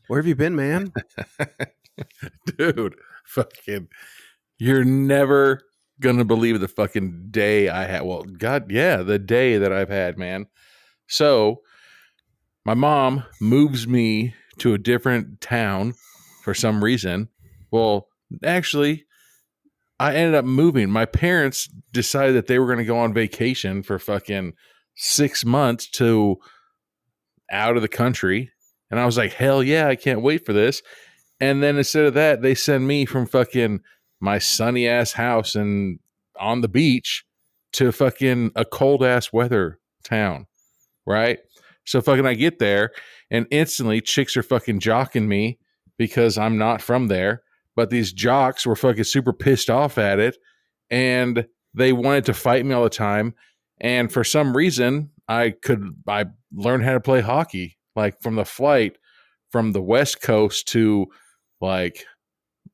Where have you been, man? Dude, fucking, you're never gonna believe the fucking day I had. Well, God, yeah, the day that I've had, man. So, my mom moves me to a different town for some reason. Well, actually, I ended up moving. My parents decided that they were going to go on vacation for fucking 6 months to out of the country. And I was like, hell yeah, I can't wait for this. And then instead of that, they send me from fucking my sunny ass house and on the beach to fucking a cold ass weather town. Right. So fucking I get there and instantly chicks are fucking jocking me because I'm not from there. But these jocks were fucking super pissed off at it and they wanted to fight me all the time. And for some reason, I learned how to play hockey, like from the flight from the West Coast to like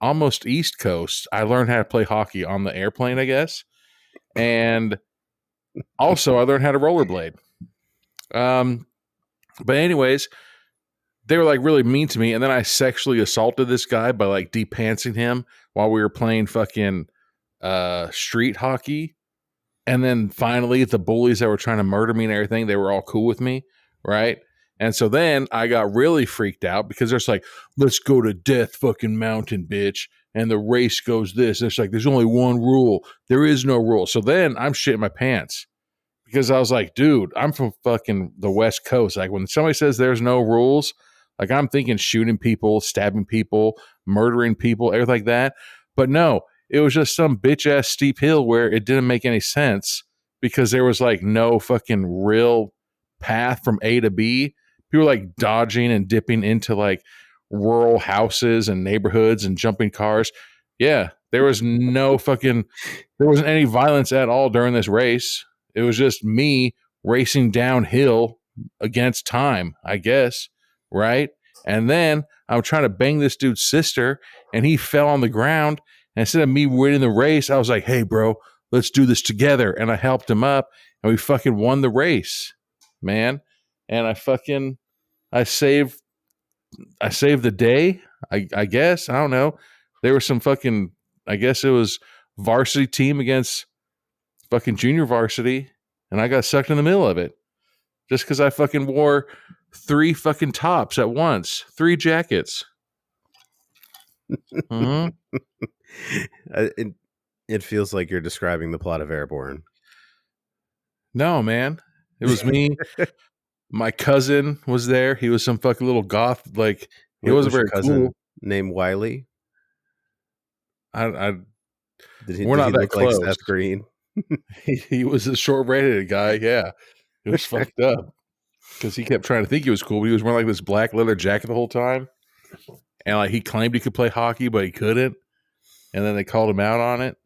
almost East Coast. I learned how to play hockey on the airplane, I guess. And also I learned how to rollerblade. But anyways, they were like really mean to me. And then I sexually assaulted this guy by like de-pantsing him while we were playing fucking street hockey. And then finally the bullies that were trying to murder me and everything, they were all cool with me. Right. And so then I got really freaked out because there's like, let's go to Death fucking Mountain, bitch. And the race goes this. It's like, there's only one rule. There is no rule. So then I'm shitting my pants because I was like, dude, I'm from fucking the West Coast. Like when somebody says there's no rules, like I'm thinking shooting people, stabbing people, murdering people, everything like that. But no, it was just some bitch ass steep hill where it didn't make any sense because there was like no fucking real path from A to B. People were like dodging and dipping into like rural houses and neighborhoods and jumping cars. Yeah, there wasn't any violence at all during this race. It was just me racing downhill against time, I guess. Right. And then I'm trying to bang this dude's sister and he fell on the ground. And instead of me winning the race, I was like, hey, bro, let's do this together. And I helped him up and we fucking won the race, man. And I saved the day, I guess. I don't know. There was some fucking, I guess it was varsity team against fucking junior varsity. And I got sucked in the middle of it just because I fucking wore 3 fucking tops at once, 3 jackets. Mm-hmm. It feels like you're describing the plot of Airborne. No, man. It was me. My cousin was there. He was some fucking little goth. Like, he wasn't very cool. Named Wiley? We're did not he that look close. like Seth Green? He was a short-braided guy. Yeah. It was fucked up. Because he kept trying to think he was cool, but he was wearing like this black leather jacket the whole time. And like he claimed he could play hockey, but he couldn't. And then they called him out on it.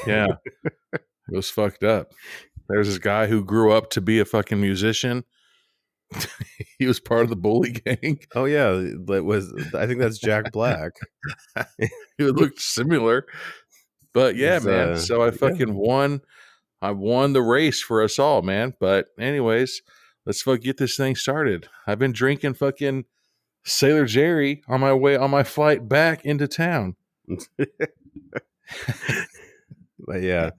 Yeah. It was fucked up. There's this guy who grew up to be a fucking musician. He was part of the bully gang. Oh yeah, I think that's Jack Black. He looked similar. But yeah, man. So I fucking won. I won the race for us all, man. But anyways, let's fucking get this thing started. I've been drinking fucking Sailor Jerry on my flight back into town. But yeah,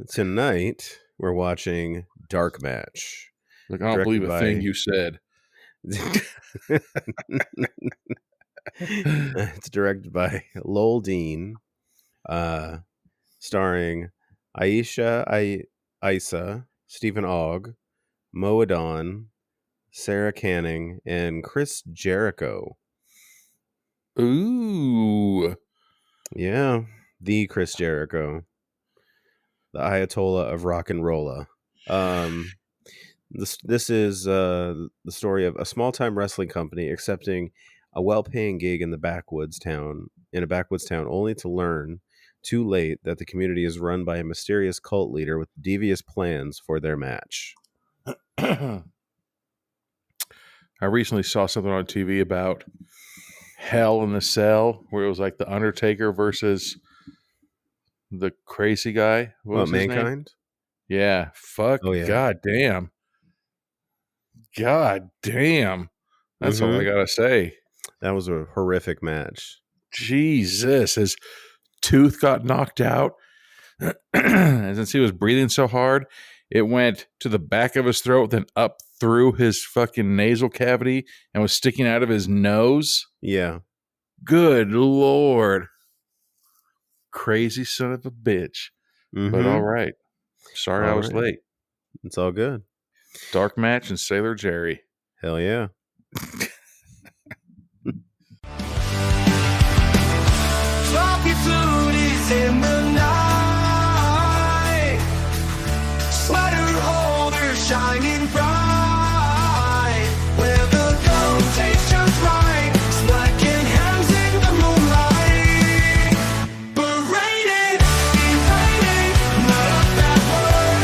tonight we're watching Dark Match. Like, I don't believe a thing you said. It's directed by Lowell Dean, starring Ayisha Issa, Steven Ogg, Mo Adan, Sara Canning, and Chris Jericho. Ooh. Yeah, the Chris Jericho. The Ayatollah of rock and rolla. This is the story of a small-time wrestling company accepting a well-paying gig in a backwoods town, only to learn too late that the community is run by a mysterious cult leader with devious plans for their match. I recently saw something on TV about Hell in a Cell, where it was like the Undertaker versus the crazy guy. What, Mankind? Yeah. Fuck. Oh, yeah. God damn. That's all I gotta say. That was a horrific match. Jesus, his tooth got knocked out. And since he was breathing so hard, it went to the back of his throat, then up through his fucking nasal cavity and was sticking out of his nose. Yeah. Good Lord. Crazy son of a bitch. But all right. Sorry I was late. It's all good. Dark match and Sailor Jerry. Hell yeah. Sloppy flute is in the night. Sweater holder shining bright. Where the gold tastes just right. Slacking hands in the moonlight. Berated, berated, not a bad word.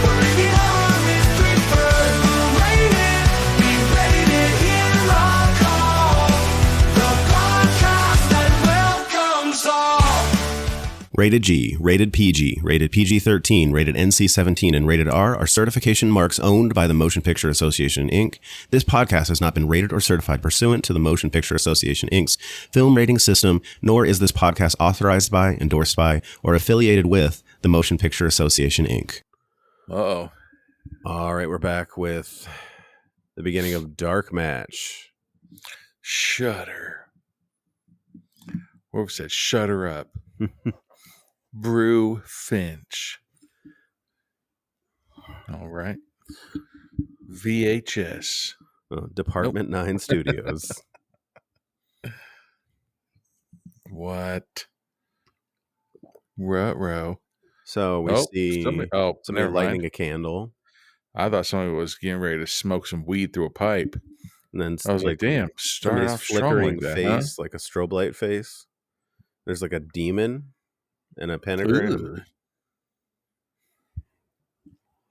Working on this preferred. Berated, berated, hear our call. The podcast that welcomes all. Rated G, rated PG, rated PG-13, rated NC-17, and rated R are certification marks owned by the Motion Picture Association, Inc. This podcast has not been rated or certified pursuant to the Motion Picture Association, Inc.'s film rating system, nor is this podcast authorized by, endorsed by, or affiliated with the Motion Picture Association, Inc. Uh-oh. All right, we're back with the beginning of Dark Match. Shudder. What was that? Shudder up. Brew Finch. All right. VHS. Department 9 Studios. What? Ruh-roh. So we see somebody somebody never lighting mind. a candle, I thought somebody was getting ready to smoke some weed through a pipe. and then I was like, damn, started somebody's off strong flickering like that, face, like a strobe light face. There's like a demon and a pentagram. Ugh.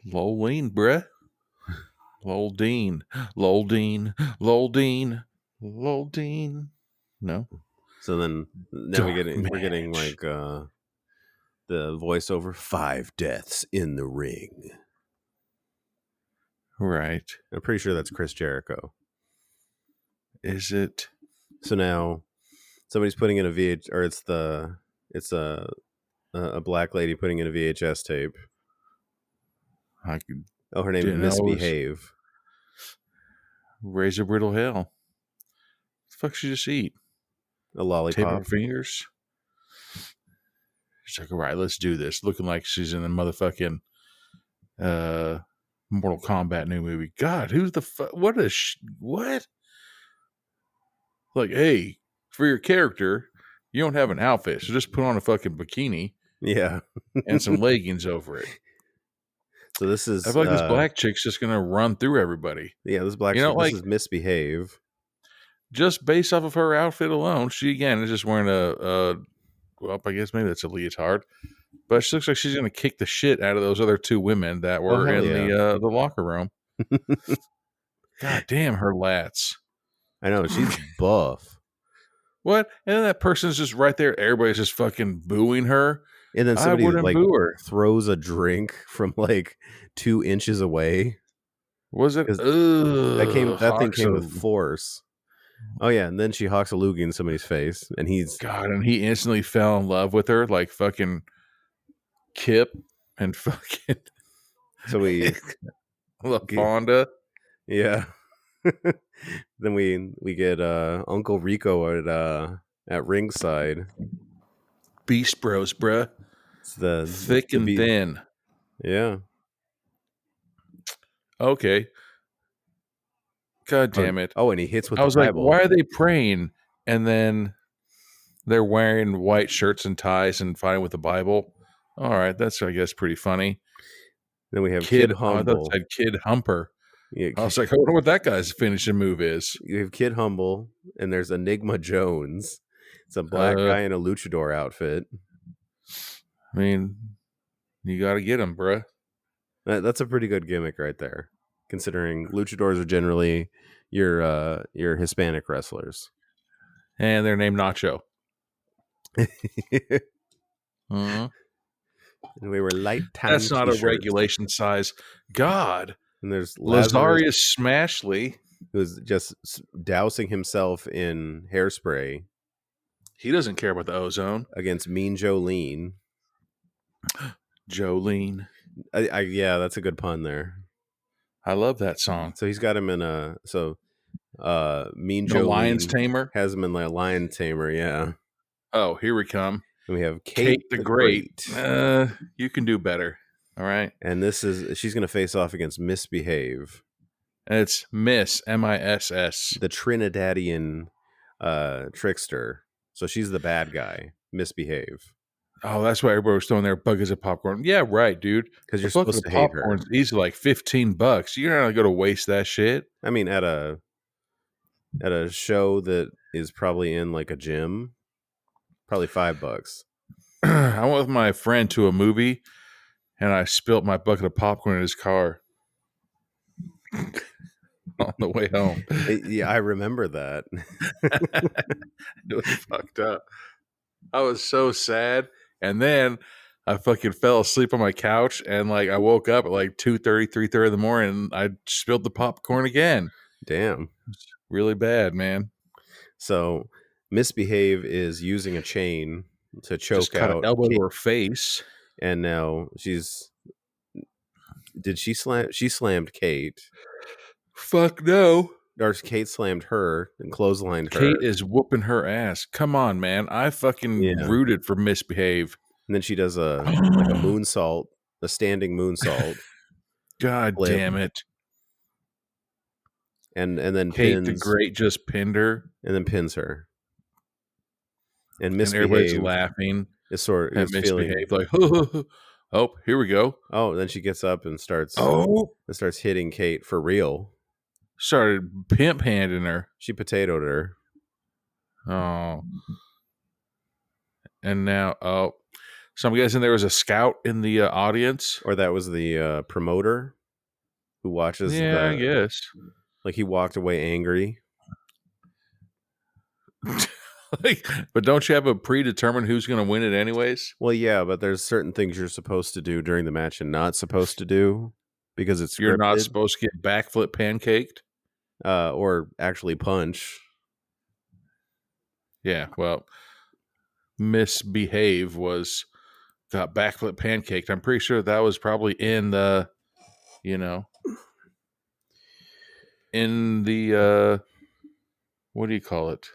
Lowell Dean, bruh. Lowell Dean. Lowell Dean. Lowell Dean. Lowell Dean. No. So then now we're getting match. like the voiceover, 5 deaths in the ring. Right. I'm pretty sure that's Chris Jericho. Is it? So now somebody's putting in a or it's a black lady putting in a VHS tape. I could Oh, her name is Didn't know it was- Misbehave. Razor brittle hell. The fuck she just eat? A Tip lollipop. her fingers. She's like, all right, let's do this. Looking like she's in the motherfucking Mortal Kombat new movie. God, who's the fuck? What is what? Like, hey, for your character, you don't have an outfit, so just put on a fucking bikini Yeah. and some leggings over it. So this is I feel like this black chick's just gonna run through everybody. Yeah, this black You know, chick, like- this is Misbehave. Just based off of her outfit alone, she again is just wearing well, I guess maybe that's a leotard, but she looks like she's gonna kick the shit out of those other two women that were hell in yeah. the locker room. God damn her lats. I know, she's buff. What? And then that person's just right there. Everybody's just fucking booing her. And then I somebody wouldn't like boo her. throws a drink from like 2 inches away. Was it? 'Cause That thing came Hoxha. with force. Oh yeah, and then she hawks a loogie in somebody's face, and he's God, and he instantly fell in love with her, like fucking Kip and fucking so we LaFonda. yeah. Then we get Uncle Rico at ringside. Beast Bros, bruh. It's the Thick and thin. Yeah. Okay. God damn it. Oh, and he hits with I the was like, Bible. why are they praying? And then they're wearing white shirts and ties and fighting with the Bible. All right, that's, I guess, pretty funny. Then we have Kid I thought Humble. it said Kid Humper. Yeah, I was like, I wonder what that guy's finishing move is. you have Kid Humble, and there's Enigma Jones. It's a black guy in a luchador outfit. I mean, you got to get him, bruh. That's a pretty good gimmick right there, considering luchadors are generally your Hispanic wrestlers. And they're named Nacho. And we were light time. That's not a regulation size. God. And there's Lazarius Smashley. who's just dousing himself in hairspray He doesn't care about the ozone. against Mean Jolene. Jolene. Yeah, that's a good pun there. I love that song. So he's got him in a Mean The Lion's Jolene Tamer. has him in like a lion tamer, yeah. Oh, here we come. And we have Kate the Great. Great. You can do better. All right. And she's going to face off against Misbehave, And it's Miss Miss. the Trinidadian trickster. So she's the bad guy, Misbehave, Oh, that's why everybody was throwing their buckets of popcorn. Yeah, right, dude. because you're A bucket supposed of to hate her. popcorn's easy like $15. You're not going to waste that shit. I mean, at a show that is probably in like a gym, probably $5. I went with my friend to a movie, and I spilt my bucket of popcorn in his car on the way home. Yeah, I remember that. It was fucked up. I was so sad. And then I fucking fell asleep on my couch, and like I woke up at like 2:30, 3:30 in the morning, and I spilled the popcorn again. Damn. Really bad, man. So Misbehave is using a chain to choke Just kind out of elbow Kate, to her face. and now she slammed Kate, Fuck no. or Kate slammed her and clotheslined her. Kate is whooping her ass. Come on, man. I fucking Yeah. rooted for Misbehave. And then she does a moonsault, a standing moonsault, God flip. damn it. and then Kate pins the Great just pinned her. and then pins her. And And everybody's Misbehave laughing is sort at is feeling. Misbehave. Like, oh, here we go. Oh, then she gets up and starts hitting Kate for real. Started pimp handing her. She potatoed her. Oh. And now, so I'm guessing there was a scout in the audience. Or that was the promoter who watches. Yeah, I guess. Like he walked away angry. But don't you have a predetermined who's going to win it anyways? Well, yeah, but there's certain things you're supposed to do during the match and not supposed to do because it's You're not scripted, supposed to get backflip pancaked. or actually punch. Yeah, well, Misbehave got backflip pancaked. I'm pretty sure that was probably in the, what do you call it?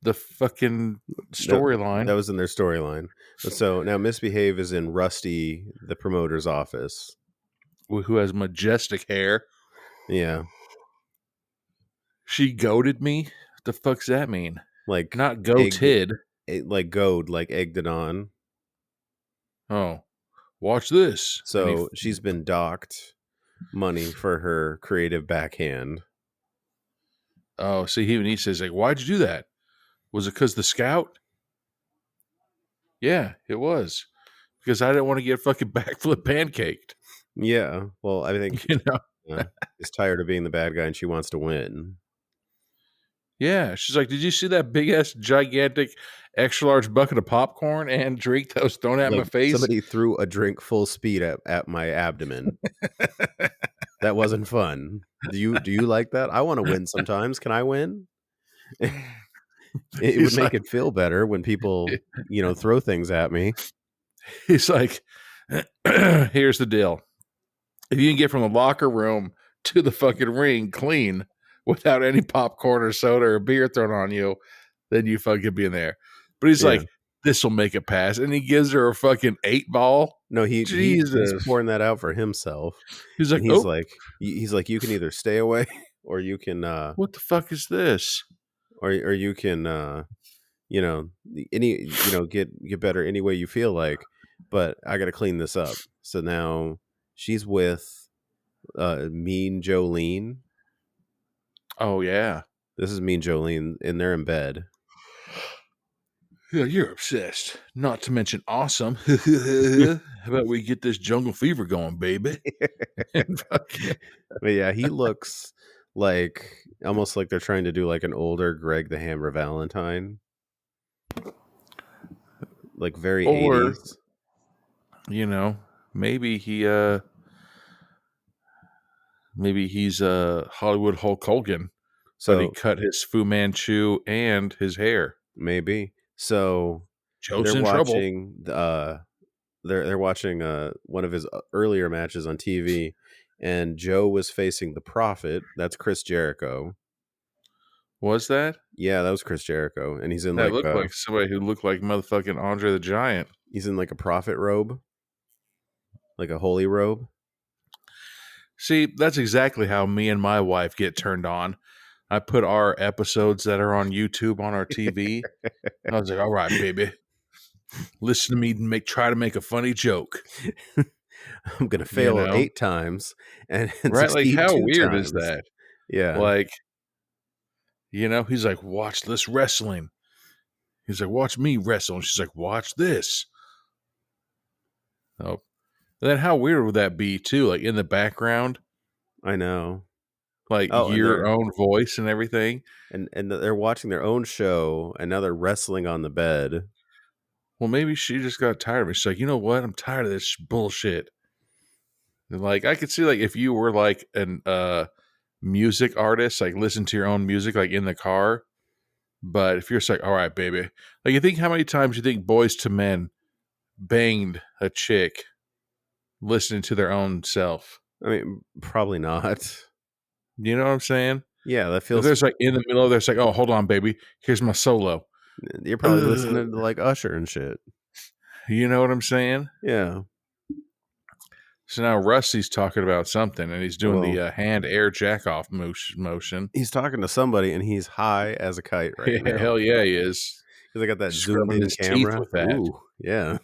The fucking storyline. That was in their storyline. So now Misbehave is in Rusty, the promoter's office. Who has majestic hair. Yeah. She goaded me? What the fuck's that mean? Like Not goated. like goad, like egged it on. Oh, watch this. So she's been docked money for her creative backhand. Oh, see, he says, like, why'd you do that? Was it because the scout? Yeah, it was. Because I didn't want to get fucking backflip pancaked. Yeah. Well, I think is tired of being the bad guy and she wants to win. Yeah. She's like, did you see that big ass gigantic extra large bucket of popcorn and drink that was thrown at my face? Somebody threw a drink full speed at my abdomen. That wasn't fun. Do you like that? I want to win sometimes. Can I win? It would make it feel better when people, throw things at me. He's like, here's the deal. If you can get from the locker room to the fucking ring clean without any popcorn or soda or beer thrown on you, then you fucking be in there. But he's like, this will make it pass. And he gives her a fucking 8-ball. No, he's pouring that out for himself. He's like, he's like, you can either stay away or you can, what the fuck is this? Or you can, get better any way you feel like, but I got to clean this up. So now she's with Mean Jolene. Oh, yeah. This is Mean Jolene, and they're in bed. Yeah, you're obsessed. Not to mention awesome. How about we get this jungle fever going, baby? But yeah, he looks like almost like they're trying to do like an older Greg the Hammer Valentine. Like very 80s. Maybe he Maybe he's a Hollywood Hulk Hogan, but he So cut his Fu Manchu and his hair. maybe. So Joe's they're in trouble. watching they're watching one of his earlier matches on TV, and Joe was facing the Prophet. That's Chris Jericho. Was that? Yeah, that was Chris Jericho, and he's in That like looked like somebody who looked like motherfucking Andre the Giant. he's in like a prophet robe, like a holy robe. See, that's exactly how me and my wife get turned on. I put our episodes that are on YouTube on our TV. I was like, all right, baby. Listen to me try to make a funny joke. I'm gonna You fail know? 8 times and Right? Like, succeed how 2 weird is times. that? Yeah, Like, he's like, watch this wrestling. He's like, watch me wrestle. And she's like, watch this. Oh. And then how weird would that be, too? Like, in the background, I know. like Oh, and your own voice and everything. they're watching their own show, and now they're wrestling on the bed. Well, maybe she just got tired of it. She's like, you know what? I'm tired of this bullshit. And like, I could see, like, if you were like an music artist, like listen to your own music, like in the car. But if you're just like, all right, baby, like, you think how many times you think Boys to Men banged a chick listening to their own self? I mean, probably not. You know what I'm saying? Yeah, that If feels. there's like in the middle, there's like, oh, hold on, baby, here's my solo. You're probably listening to like Usher and shit. You know what I'm saying? Yeah. So now Rusty's talking about something, and he's doing Well, the hand air jack off motion. he's talking to somebody, and he's high as a kite right now. Hell yeah, he is. Because I got that Scrubbing zoomed in his teeth camera. with that. Ooh, yeah.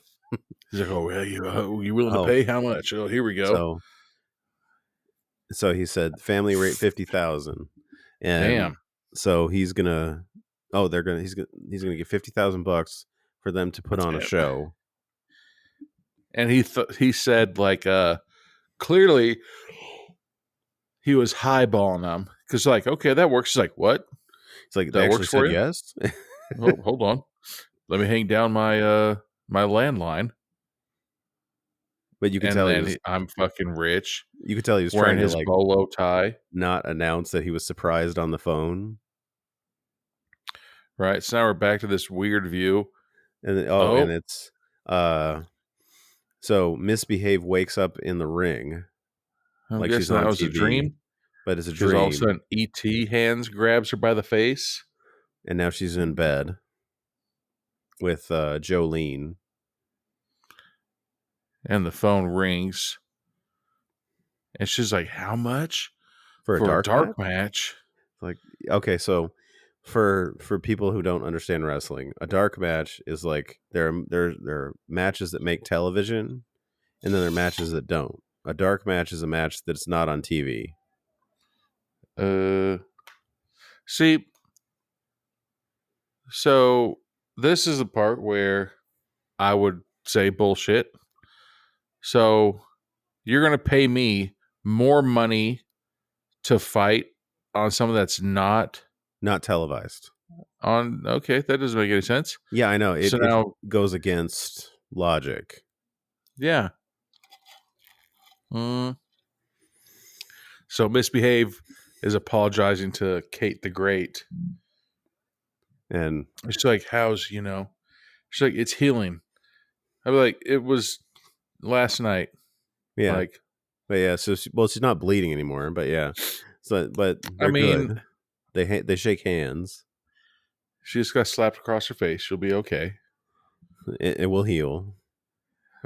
He's like, oh, well, you willing to pay? How much? Oh, here we go. So he said family rate 50,000, and Damn. so he's gonna. Oh, he's gonna get $50,000 for them to put on a show. And he said, like, clearly he was highballing them because, like, okay, that works. He's like, what? It's like That they actually works for said you? yes. Oh, hold on, let me hang down my my landline. But you can And tell then I'm fucking rich. you could tell he was wearing trying to his like bolo tie. not announce that he was surprised on the phone. Right. So now we're back to this weird view. And and it's so Misbehave wakes up in the ring. I'm Like guessing she's on that was TV, a dream. but it's a Because dream. all of a sudden E.T. hands grabs her by the face. And now she's in bed with Jolene. And the phone rings. And she's like, how much? For a dark match? Like, okay, so for people who don't understand wrestling, a dark match is like there are matches that make television, and then there are matches that don't. A dark match is a match that's not on TV. See, so this is the part where I would say bullshit. So you're going to pay me more money to fight on something that's not televised. on. Okay, that doesn't make any sense. Yeah, I know. It goes against logic. Yeah. So Misbehave is apologizing to Kate the Great. And she's like, how's, she's like, it's healing. I'd be like, it was last night. Yeah. Like, but yeah, so she's not bleeding anymore, but yeah. So, but they're good. They shake hands. She just got slapped across her face. She'll be okay. It will heal.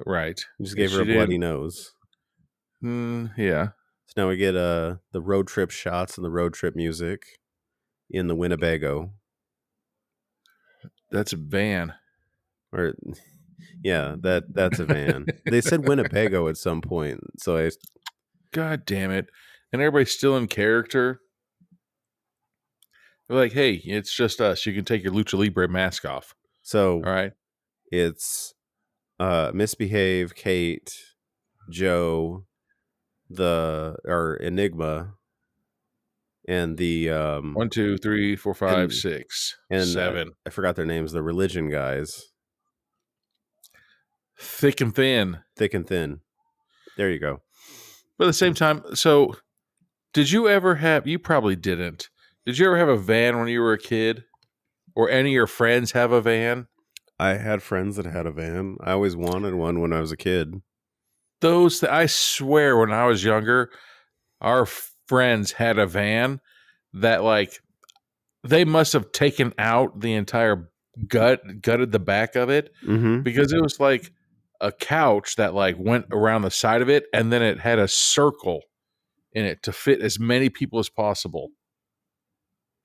Right. You just gave her a bloody nose. Yeah. So now we get the road trip shots and the road trip music in the Winnebago. That's a van. Or yeah, that's a van. They said Winnebago at some point, so God damn it. And everybody's still in character. They're like, hey, it's just us. You can take your Lucha Libre mask off. So all right. It's Misbehave, Kate, Joe, Enigma, and the 1, 2, 3, 4, 5, 6, and 7. I forgot their names. The religion guys. Thick and thin. Thick and thin. There you go. But at the same time, so Did you ever have? You probably didn't. Did you ever have a van when you were a kid, or any of your friends have a van? I had friends that had a van. I always wanted one when I was a kid. I swear, when I was younger, our friends had a van that like they must have taken out the entire gutted the back of it, Mm-hmm. because it was like a couch that like went around the side of it, and then it had a circle in it to fit as many people as possible.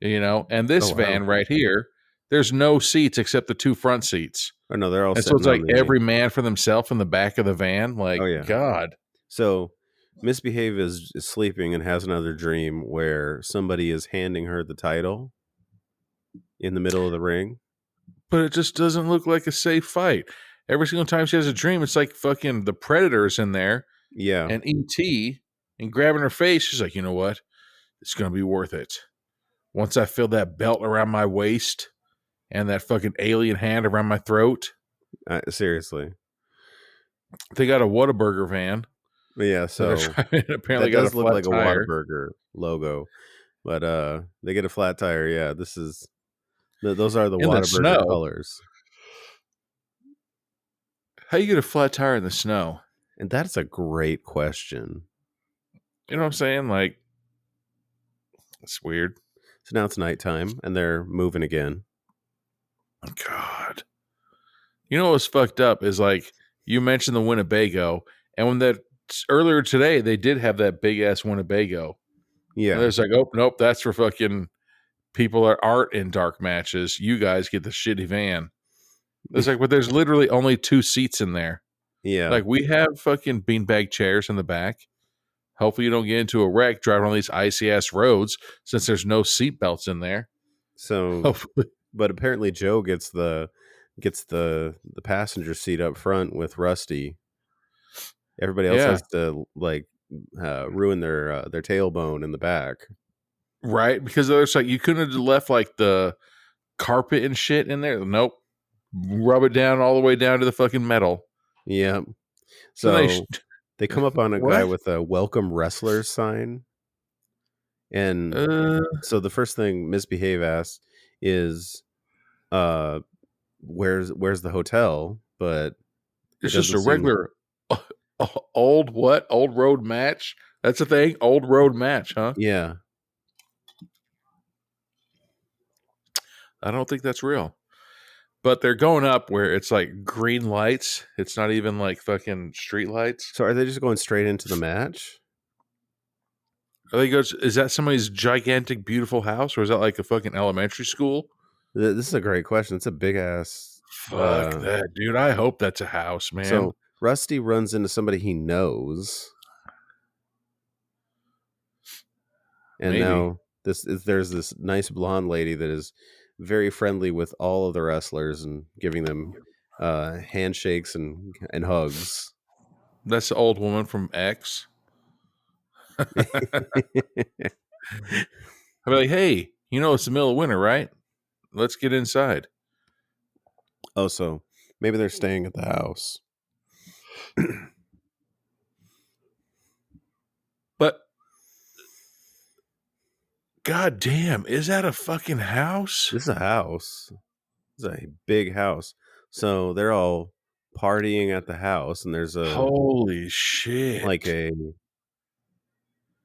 And this Oh, wow. van right here, there's no seats except the two front seats. Oh, no, they're all And so it's like sitting on the... every man for themselves in the back of the van. Like, Oh, yeah. God. So Misbehave is sleeping and has another dream where somebody is handing her the title in the middle of the ring. But it just doesn't look like a safe fight. Every single time she has a dream, it's like fucking the Predators in there Yeah. and E.T. and grabbing her face. She's like, you know what? It's going to be worth it. Once I feel that belt around my waist and that fucking alien hand around my throat. Seriously. They got a Whataburger van. But yeah, so apparently that got does a look flat like tire. a Whataburger logo. But they get a flat tire. Yeah, this is... Those are the In the Whataburger snow. colors. How you get a flat tire in the snow? And that's a great question. You know what I'm saying? Like, it's weird. So now it's nighttime and they're moving again. God. You know what's fucked up is like you mentioned the Winnebago, and when that earlier today they did have that big ass Winnebago. Yeah. And there's like, oh nope, that's for fucking people that aren't in dark matches. You guys get the shitty van. It's like, but there's literally only 2 seats in there. Yeah. Like, we have fucking beanbag chairs in the back. Hopefully you don't get into a wreck driving on these icy ass roads since there's no seat belts in there. So, Hopefully. But apparently Joe gets the passenger seat up front with Rusty. Everybody else has to like ruin their tailbone in the back. Right? Because there's like, you couldn't have left like the carpet and shit in there. Nope. Rub it down all the way down to the fucking metal. Yeah. So they come up on a guy with a welcome wrestlers sign. And so the first thing Misbehave asks is, where's the hotel? But it's just a regular old road match. That's a thing. Old road match, huh? Yeah. I don't think that's real. But they're going up where it's like green lights. It's not even like fucking street lights. So are they just going straight into the match? Is that somebody's gigantic, beautiful house, or is that like a fucking elementary school? This is a great question. It's a big ass. Fuck that, dude. I hope that's a house, man. So Rusty runs into somebody he knows. And Maybe. now there's this nice blonde lady that is very friendly with all of the wrestlers and giving them handshakes and hugs. That's the old woman from X. I'd be like, hey, it's the middle of winter, right? Let's get inside. Oh, so maybe they're staying at the house. But God damn, is that a fucking house? This is a house. It's a big house. So they're all partying at the house, and there's a holy shit, like a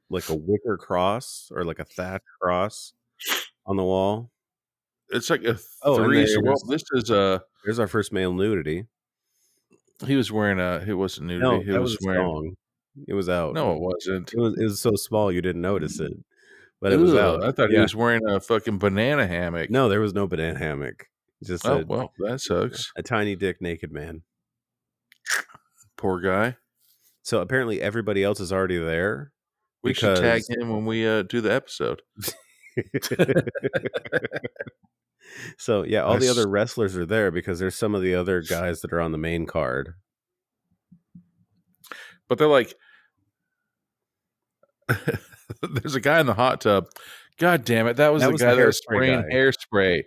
wicker cross or like a thatch cross on the wall. It's like a three. Well, this is there's our first male nudity. He was wearing it wasn't nudity. No, he that was wearing. Thong. It was out. No, it wasn't. It was so small you didn't notice it, but it was out. I thought he was wearing a fucking banana hammock. No, there was no banana hammock. Just well, that sucks. A tiny dick naked man. Poor guy. So apparently everybody else is already there. We should tag him when we do the episode. So yeah, all the other wrestlers are there because there's some of the other guys that are on the main card. But they're like, there's a guy in the hot tub. God damn it. That was the guy that was spraying hairspray.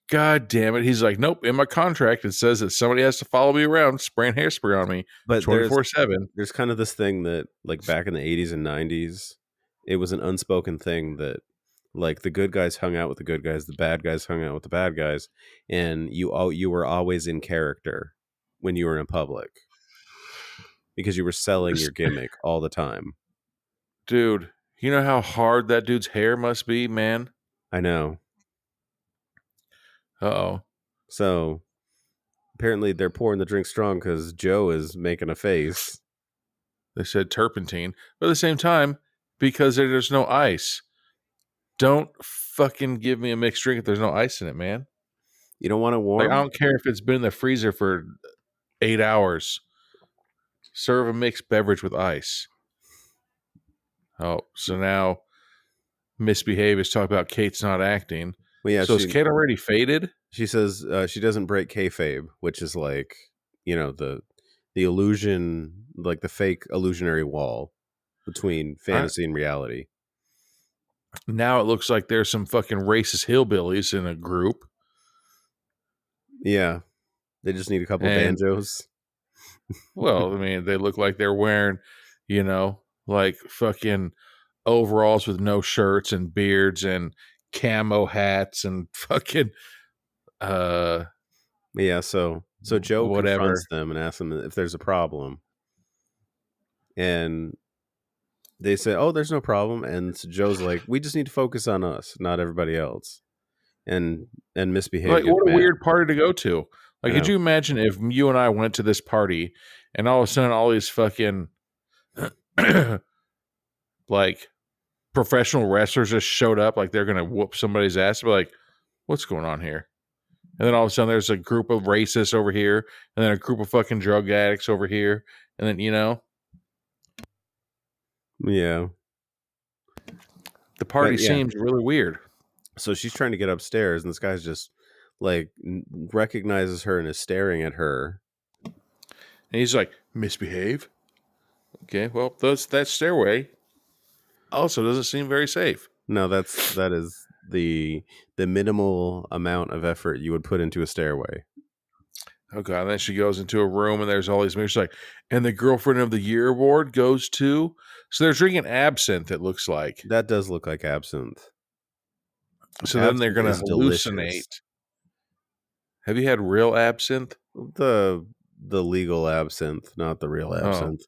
God damn it. He's like, nope, in my contract, it says that somebody has to follow me around spraying hairspray on me. But 24/7. There's kind of this thing that like back in the 80s and 90s, it was an unspoken thing that like the good guys hung out with the good guys, the bad guys hung out with the bad guys, and you were always in character when you were in public because you were selling your gimmick all the time. Dude, you know how hard that dude's hair must be, man? I know. Uh-oh. So apparently they're pouring the drink strong because Joe is making a face. They said turpentine. But at the same time, because there's no ice, don't fucking give me a mixed drink if there's no ice in it, man. You don't want it warm? Like, I don't care if it's been in the freezer for 8 hours. Serve a mixed beverage with ice. Oh, so now Misbehave is talking about Kate's not acting. Well, yeah, so is Kate already faded? She says she doesn't break kayfabe, which is like, the illusion, like the fake illusionary wall between fantasy and reality. Now it looks like there's some fucking racist hillbillies in a group. Yeah. They just need a couple banjos. Well, I mean, they look like they're wearing, like fucking overalls with no shirts and beards and camo hats and fucking yeah, so Joe whatever. confronts them and asks them if there's a problem. And they say, "Oh, there's no problem." And so Joe's like, "We just need to focus on us, not everybody else." And Misbehave. Like, what a weird party to go to. Like, could you imagine if you and I went to this party and all of a sudden all these fucking like professional wrestlers just showed up, like they're gonna whoop somebody's ass? But like, what's going on here? And then all of a sudden there's a group of racists over here, and then a group of fucking drug addicts over here, and then yeah, the party seems really weird. So she's trying to get upstairs, and this guy's just like recognizes her and is staring at her. And he's like, "Misbehave." Okay, well, that stairway also doesn't seem very safe. No, that is the minimal amount of effort you would put into a stairway. Oh god! And then she goes into a room, and there's all these mirrors. Like, and the Girlfriend of the Year award goes to. So they're drinking absinthe. It looks like that does look like absinthe. So then they're going to hallucinate. Delicious. Have you had real absinthe? The legal absinthe, not the real absinthe.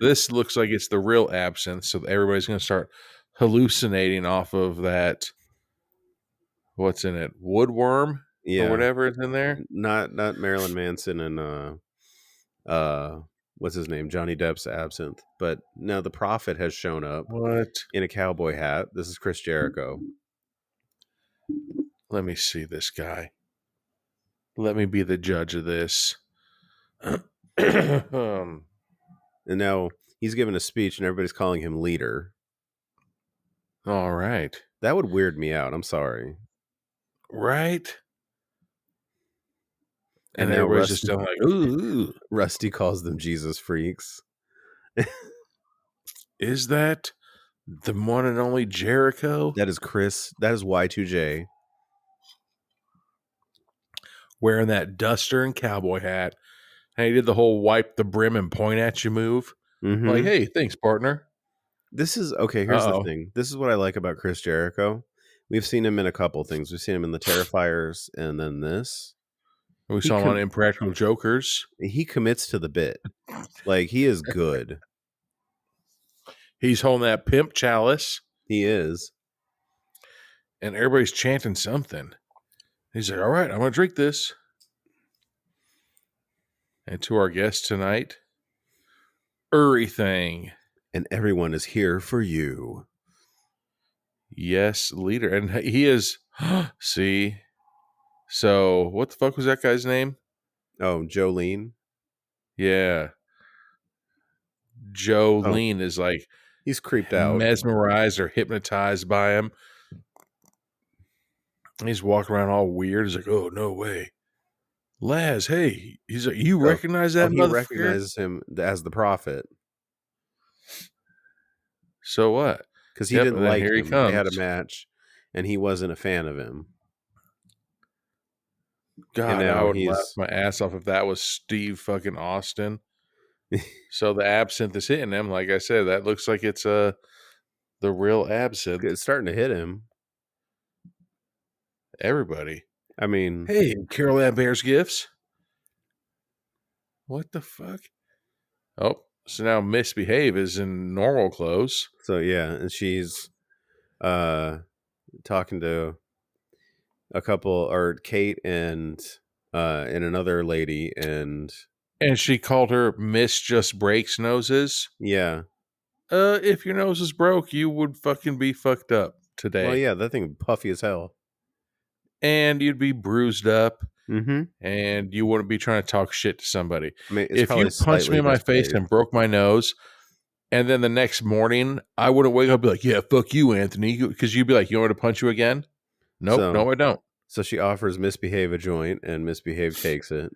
This looks like it's the real absinthe. So everybody's going to start hallucinating off of that. What's in it? Woodworm? Or whatever is in there? Not Marilyn Manson and what's his name? Johnny Depp's absinthe. But now the Prophet has shown up. What? In a cowboy hat. This is Chris Jericho. Let me see this guy. Let me be the judge of this. And now he's giving a speech and everybody's calling him leader. All right. That would weird me out. I'm sorry. Right? And everybody's just like, ooh. Rusty calls them Jesus freaks. Is that the one and only Jericho? That is Chris. That is Y2J. Wearing that duster and cowboy hat. And he did the whole wipe the brim and point at you move. Mm-hmm. Like, hey, thanks, partner. This is, okay, here's the thing. This is what I like about Chris Jericho. We've seen him in a couple things. We've seen him in the Terrifiers and then this. We saw him on Impractical Jokers. He commits to the bit. Like, he is good. He's holding that pimp chalice. He is. And everybody's chanting something. He's like, all right, I'm going to drink this. And to our guest tonight, everything. And everyone is here for you. Yes, leader. And he is, see. So, what the fuck was that guy's name? Oh, Jolene. Yeah. Jolene is like, he's creeped out, mesmerized or hypnotized by him. He's walking around all weird. He's like, oh, no way. Laz, hey. He's like, you recognize that motherfucker? He recognizes him as the Prophet. So what? Because he didn't like him. They had a match, and he wasn't a fan of him. God, I would laugh my ass off if that was Steve fucking Austin. So the absinthe is hitting him. Like I said, that looks like it's a The real absinthe. It's starting to hit him. Everybody. I mean, Hey, Carol Ann Bear's gifts. What the fuck? Oh, so now Misbehave is in normal clothes. so yeah, and she's talking to a couple, or Kate and another lady, and she called her Miss Just Breaks Noses. yeah. If your nose is broke, you would fucking be fucked up today. Well, yeah, that thing puffy as hell. And you'd be bruised up. Mm-hmm. And you wouldn't be trying to talk shit to somebody. I mean, it's if probably you punched me in my face and broke my nose, and then the next morning I wouldn't wake up and be like, yeah, fuck you, Anthony. Because you'd be like, you want me to punch you again? Nope, no, I don't. So she offers Misbehave a joint, and Misbehave takes it.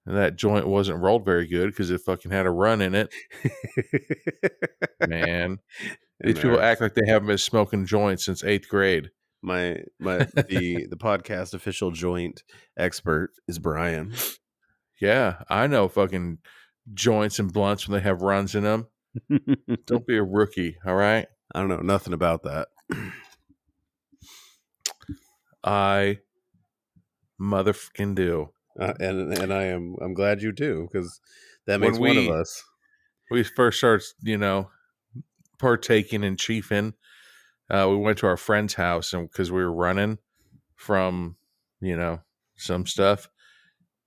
And that joint wasn't rolled very good because it fucking had a run in it. Man. These people act like they haven't been smoking joints since 8th grade. The podcast official joint expert is Brian. Yeah, I know fucking joints and blunts when they have runs in them. Don't be a rookie, all right? I don't know nothing about that. I motherfucking do. And I'm glad you do, because that makes one of us. We first started, partaking in chiefing. We went to our friend's house, and because we were running from, some stuff,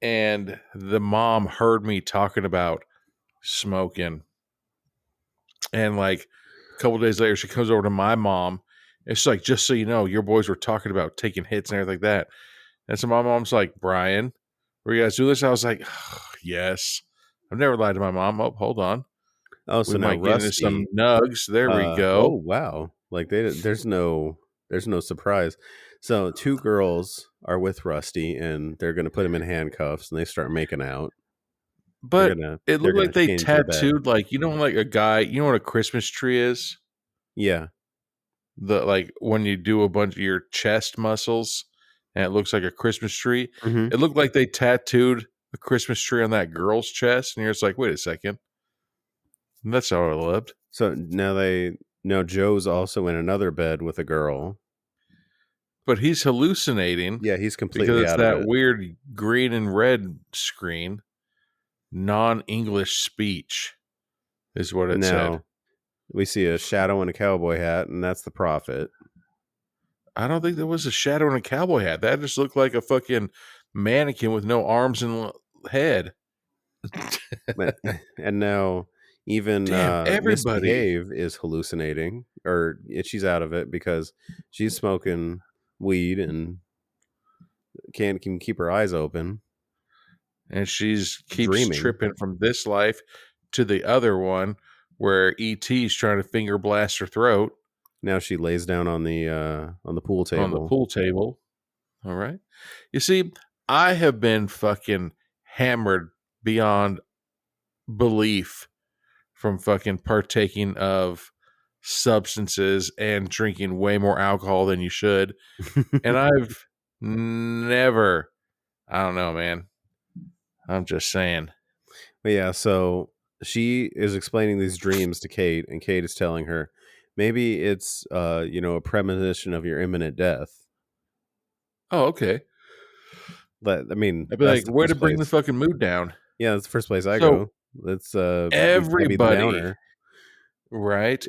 and the mom heard me talking about smoking, and like a couple days later, she comes over to my mom. It's like, just so you know, your boys were talking about taking hits and everything like that. And so my mom's like, Brian, were you guys do this? I was like, oh, yes. I've never lied to my mom. Oh, hold on. Oh, so we now might get into some nugs. There we go. Oh, wow. Like there's no surprise. So 2 girls are with Rusty, and they're going to put him in handcuffs, and they start making out. But it looked like they tattooed, like, like a guy, what a Christmas tree is? Yeah. Like when you do a bunch of your chest muscles and it looks like a Christmas tree. Mm-hmm. It looked like they tattooed a Christmas tree on that girl's chest. And you're just like, wait a second. And that's how I lived. So now Joe's also in another bed with a girl. But he's hallucinating. Yeah, he's completely because it's out of that it. Weird green and red screen. Non-English speech is what it said. We see a shadow and a cowboy hat, and that's the prophet. I don't think there was a shadow and a cowboy hat. That just looked like a fucking mannequin with no arms and head. And now even everybody Misbehave is hallucinating, or she's out of it because she's smoking weed and can't keep her eyes open. And keeps dreaming. Tripping from this life to the other one where E.T.'s trying to finger blast her throat. Now she lays down on the pool table. On the pool table. All right. You see, I have been fucking hammered beyond belief from fucking partaking of substances and drinking way more alcohol than you should. And I've never, I don't know, man. I'm just saying. But yeah, so she is explaining these dreams to Kate, and Kate is telling her, maybe it's a premonition of your imminent death. Oh, okay. But I mean, I'd be like, way to bring the fucking mood down. Yeah, that's the first place I go. That's everybody, right?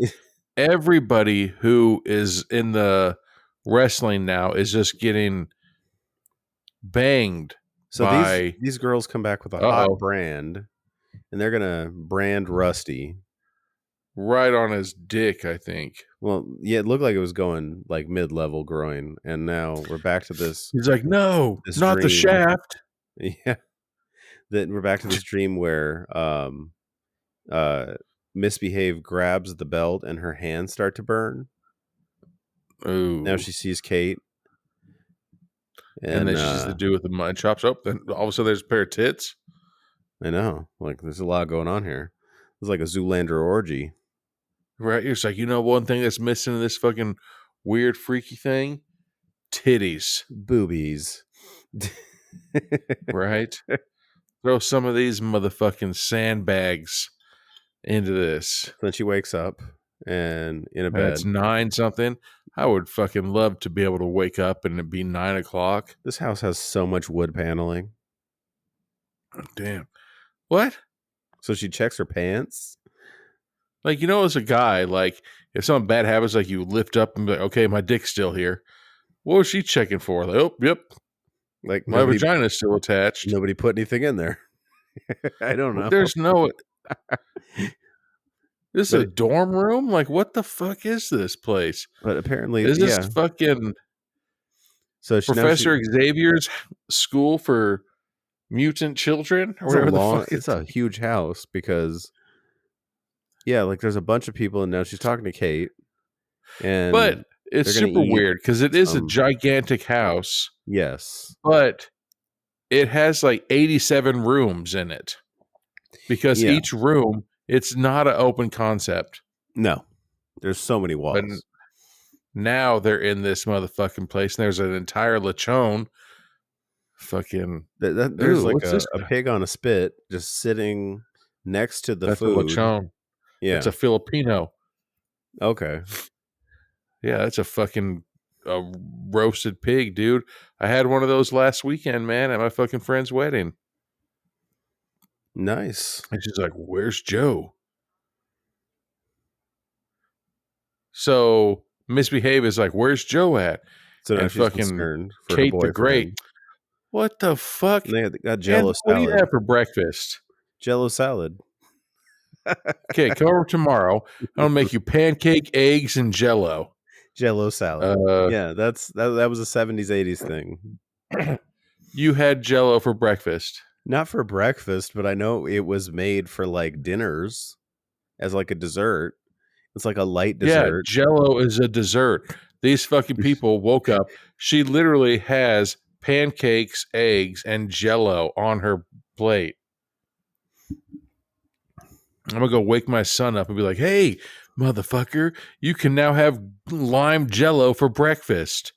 Everybody who is in the wrestling now is just getting banged. So these girls come back with a hot brand, and they're gonna brand Rusty right on his dick, I think. Well, yeah, it looked like it was going like mid-level groin, and now we're back to this. He's like, no, not the shaft. Yeah, that we're back to this dream where Misbehave grabs the belt and her hands start to burn. Ooh. Now she sees Kate. And then she sees the dude with the mud chops up. Then all of a sudden there's a pair of tits. I know. Like, there's a lot going on here. It's like a Zoolander orgy. Right? It's like, one thing that's missing in this fucking weird, freaky thing? Titties. Boobies. Right? Throw some of these motherfucking sandbags into this. Then she wakes up, and in a And bed. it's 9 something. I would fucking love to be able to wake up and it be 9 o'clock. This house has so much wood paneling. Oh, damn. What? So she checks her pants. Like, as a guy, like, if something bad happens, like, you lift up and be like, okay, my dick's still here. What was she checking for? Like, oh, yep. Like My vagina's still attached. Nobody put anything in there. I don't know. There's no... This is a dorm room? Like, what the fuck is this place? But apparently, is this fucking Professor Xavier's school for mutant children? Or whatever the fuck it's a huge house because, like, there's a bunch of people, and now she's talking to Kate. But it's super weird because it is a gigantic house. Yes. But it has like 87 rooms in it because each room, it's not an open concept. No, there's so many walls. But now they're in this motherfucking place, and there's an entire lechon. Fucking, there's like a pig on a spit just sitting next to the food. That's a lechon. Yeah, it's a Filipino. Okay. Yeah, that's a fucking roasted pig, dude. I had one of those last weekend, man, at my fucking friend's wedding. Nice. And she's like, "Where's Joe?" So Misbehave is like, "Where's Joe at?" So now she's concerned for Kate her boyfriend. the Great. What the fuck? They got Jello salad. What do you have for breakfast? Jello salad. Okay, come over tomorrow. I'll make you pancake, eggs, and Jello. Jello salad. Yeah, that was a 70s, 80s thing. You had Jello for breakfast. Not for breakfast, but I know it was made for like dinners as like a dessert. It's like a light dessert. Yeah, Jello is a dessert. These fucking people woke up. She literally has pancakes, eggs, and Jello on her plate. I'm going to go wake my son up and be like, "Hey, motherfucker, you can now have lime Jello for breakfast."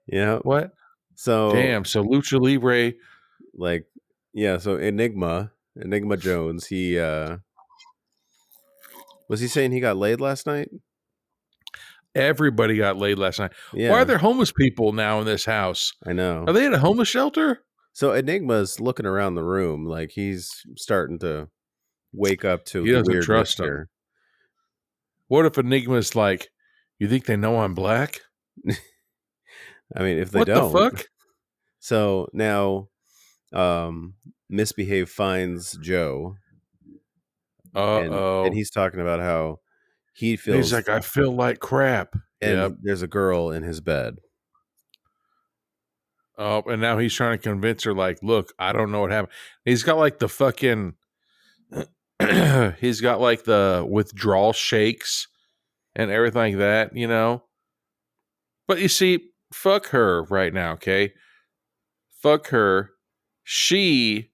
Yeah. What? So So Lucha Libre, like, so Enigma Jones, he was he saying he got laid last night? Everybody got laid last night. Yeah. Why are there homeless people now in this house? I know. Are they in a homeless shelter? So Enigma's looking around the room like he's starting to wake up to He doesn't weird trust him. What if Enigma's like, "You think they know I'm black?" I mean, if they what don't. What the fuck? So now Misbehave finds Joe. And he's talking about how he feels. He's like, "I feel like crap." And there's a girl in his bed. Oh, and now he's trying to convince her, like, "Look, I don't know what happened." He's got like the fucking, he's got like the withdrawal shakes and everything like that, But you see, fuck her right now, okay? Fuck her. She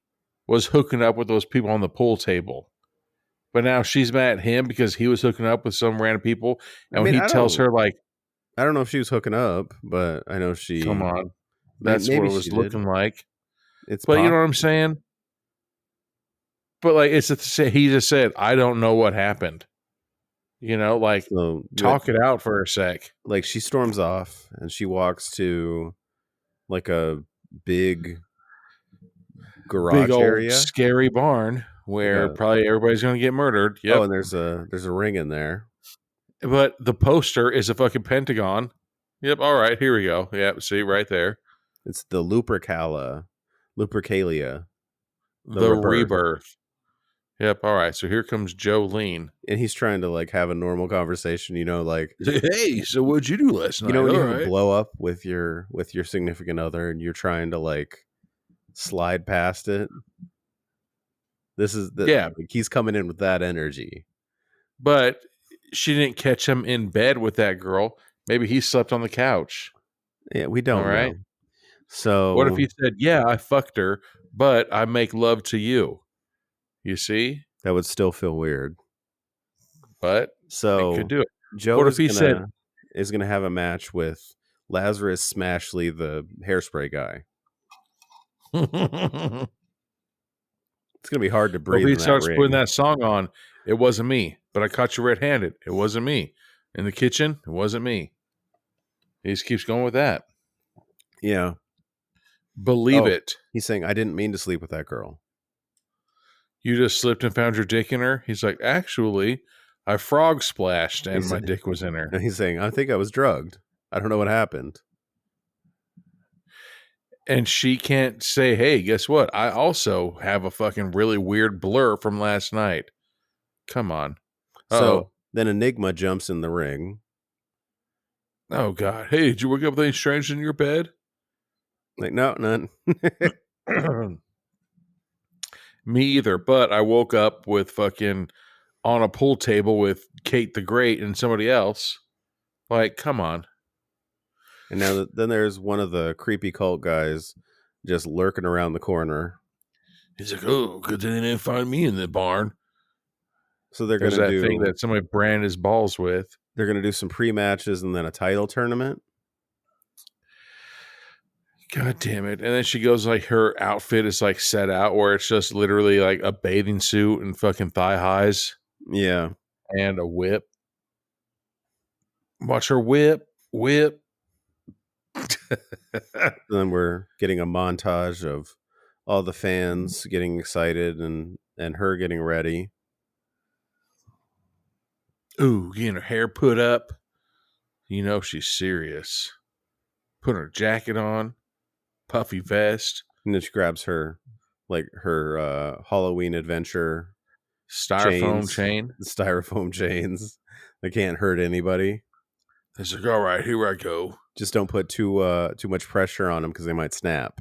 was hooking up with those people on the pool table. But now she's mad at him because he was hooking up with some random people. And when he tells her, like... I don't know if she was hooking up, but I know she... Come on. That's what it was looking like. But you know what I'm saying? But, like, he just said, "I don't know what happened." Talk it out for a sec. Like, she storms off, and she walks to, like, a big garage old area. Scary barn where probably everybody's going to get murdered. Yep. Oh, and there's a ring in there. But the poster is a fucking pentagon. Yep. All right. Here we go. Yep. See right there. It's the Lupercalia. The rebirth. Yep. All right. So here comes Joe Lean. And he's trying to like have a normal conversation, like, "Hey, so what'd you do last night?" When you have a blow up with your significant other and you're trying to like slide past it. This is like, he's coming in with that energy. But she didn't catch him in bed with that girl. Maybe he slept on the couch. Yeah, we don't know. So what if he said, "Yeah, I fucked her, but I make love to you"? You see? That would still feel weird. But so I could do it. Joe what if he said is going to have a match with Lazarus Smashley, the hairspray guy. It's gonna be hard to Well, breathe if he in that starts putting ring. that song on, it wasn't me. But I caught you red-handed. It wasn't me. In the kitchen, it wasn't me. He just keeps going with that. Yeah. Believe it. He's saying, I didn't mean to sleep with that girl. You just slipped and found your dick in her? He's like, actually, I frog splashed and my dick was in her. And he's saying, I think I was drugged. I don't know what happened. And she can't say, hey, guess what? I also have a fucking really weird blur from last night. Come on. So then Enigma jumps in the ring. Oh, God. Hey, did you wake up with anything strange in your bed? Like, no, none. Me either. But I woke up with fucking on a pool table with Kate the Great and somebody else. Like, come on. And now then there's one of the creepy cult guys just lurking around the corner. He's like, oh, good thing they didn't find me in the barn. So they're There's going that to thing that somebody brand his balls with. They're going to do some pre-matches and then a title tournament. God damn it. And then she goes like her outfit is like set out where it's just literally like a bathing suit and fucking thigh highs. Yeah. And a whip. Watch her whip. Then we're getting a montage of all the fans getting excited and her getting ready. Ooh, getting her hair put up. You know she's serious. Putting her jacket on. Puffy vest. And then she grabs her Halloween adventure Styrofoam chain. The styrofoam chains. They can't hurt anybody. It's like, all right, here I go. Just don't put too much pressure on them because they might snap.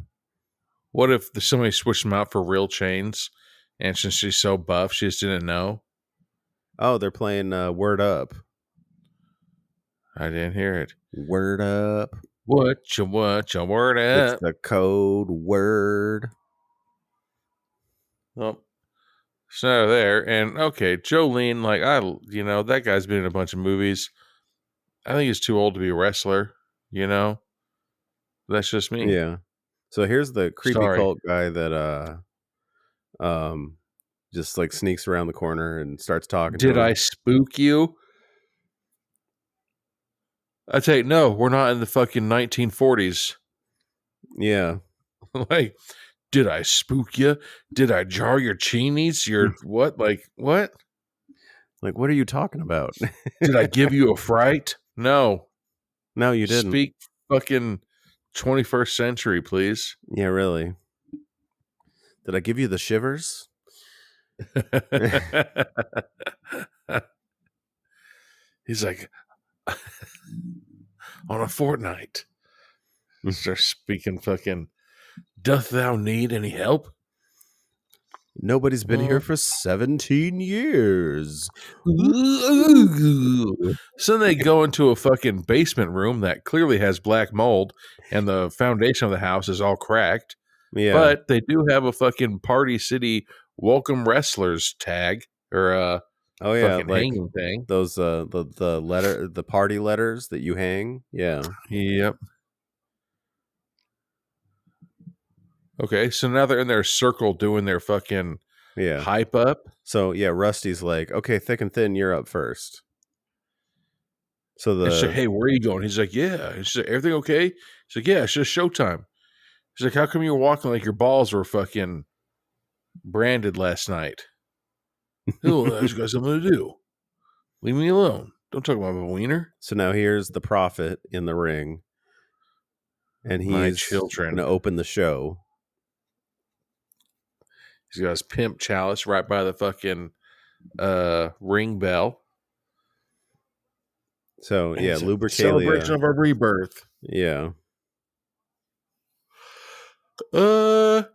What if somebody switched them out for real chains, and since she's so buff, she just didn't know? Oh, they're playing Word Up. I didn't hear it. Word Up. What you word up? It's the code word. Well, so there, and okay, Jolene, like that guy's been in a bunch of movies. I think he's too old to be a wrestler. That's just me. Yeah. So here's the creepy cult guy that just like sneaks around the corner and starts talking. Did I spook you? I take no. We're not in the fucking 1940s. Yeah. Like, did I spook you? Did I jar your cheenies? Your what? Like what? Like what are you talking about? Did I give you a fright? No. No, you didn't. Speak fucking 21st century, please. Yeah, really. Did I give you the shivers? He's like, on a fortnight. Starts speaking fucking, doth thou need any help? Nobody's been here for 17 years. So they go into a fucking basement room that clearly has black mold and the foundation of the house is all cracked. Yeah. But they do have a fucking Party City welcome wrestlers tag or fucking like hanging thing. Those the party letters that you hang. Yeah. Yep. Okay, so now they're in their circle doing their fucking hype up. So yeah, Rusty's like, okay, thick and thin, you're up first. So she's like, hey, where are you going? He's like, yeah. She's like, everything okay? He's like, yeah, it's just showtime. He's like, how come you're walking like your balls were fucking branded last night? Oh, that's got something to do. Leave me alone. Don't talk about my wiener. So now here's the Prophet in the ring. And he's going to open the show. He's got his pimp chalice right by the fucking ring bell. So, yeah, Lubricalia. Celebration of our rebirth. Yeah. Five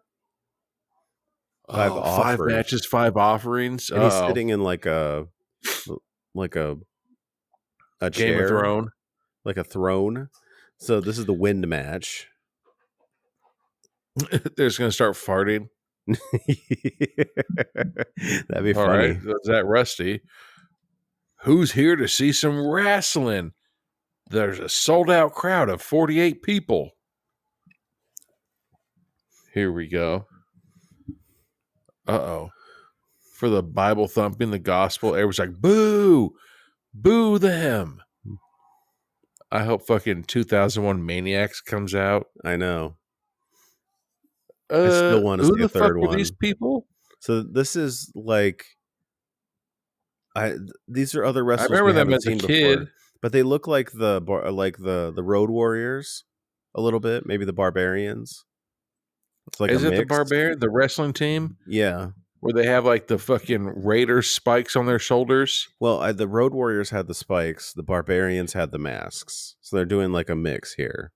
matches, 5 offerings. And he's sitting in like a Game chair. of Throne. Like a throne. So this is the wind match. They're just going to start farting. That'd be funny. All right, that's that Rusty. Who's here to see some wrestling? There's a sold-out crowd of 48 people. Here we go. Uh-oh. For the Bible thumping, the gospel, everyone's like, boo! Boo them! I hope fucking 2001 Maniacs comes out. I know. I still want to Who see a the fuck third were these one. people? So this is like, these are other I wrestlers remember we them haven't as a seen kid. before, but they look like the Road Warriors a little bit, maybe the Barbarians. It's like Is a it the mix. Barbarian, the wrestling team? Yeah. Where they have like the fucking Raiders spikes on their shoulders? Well, the Road Warriors had the spikes, the Barbarians had the masks, so they're doing like a mix here.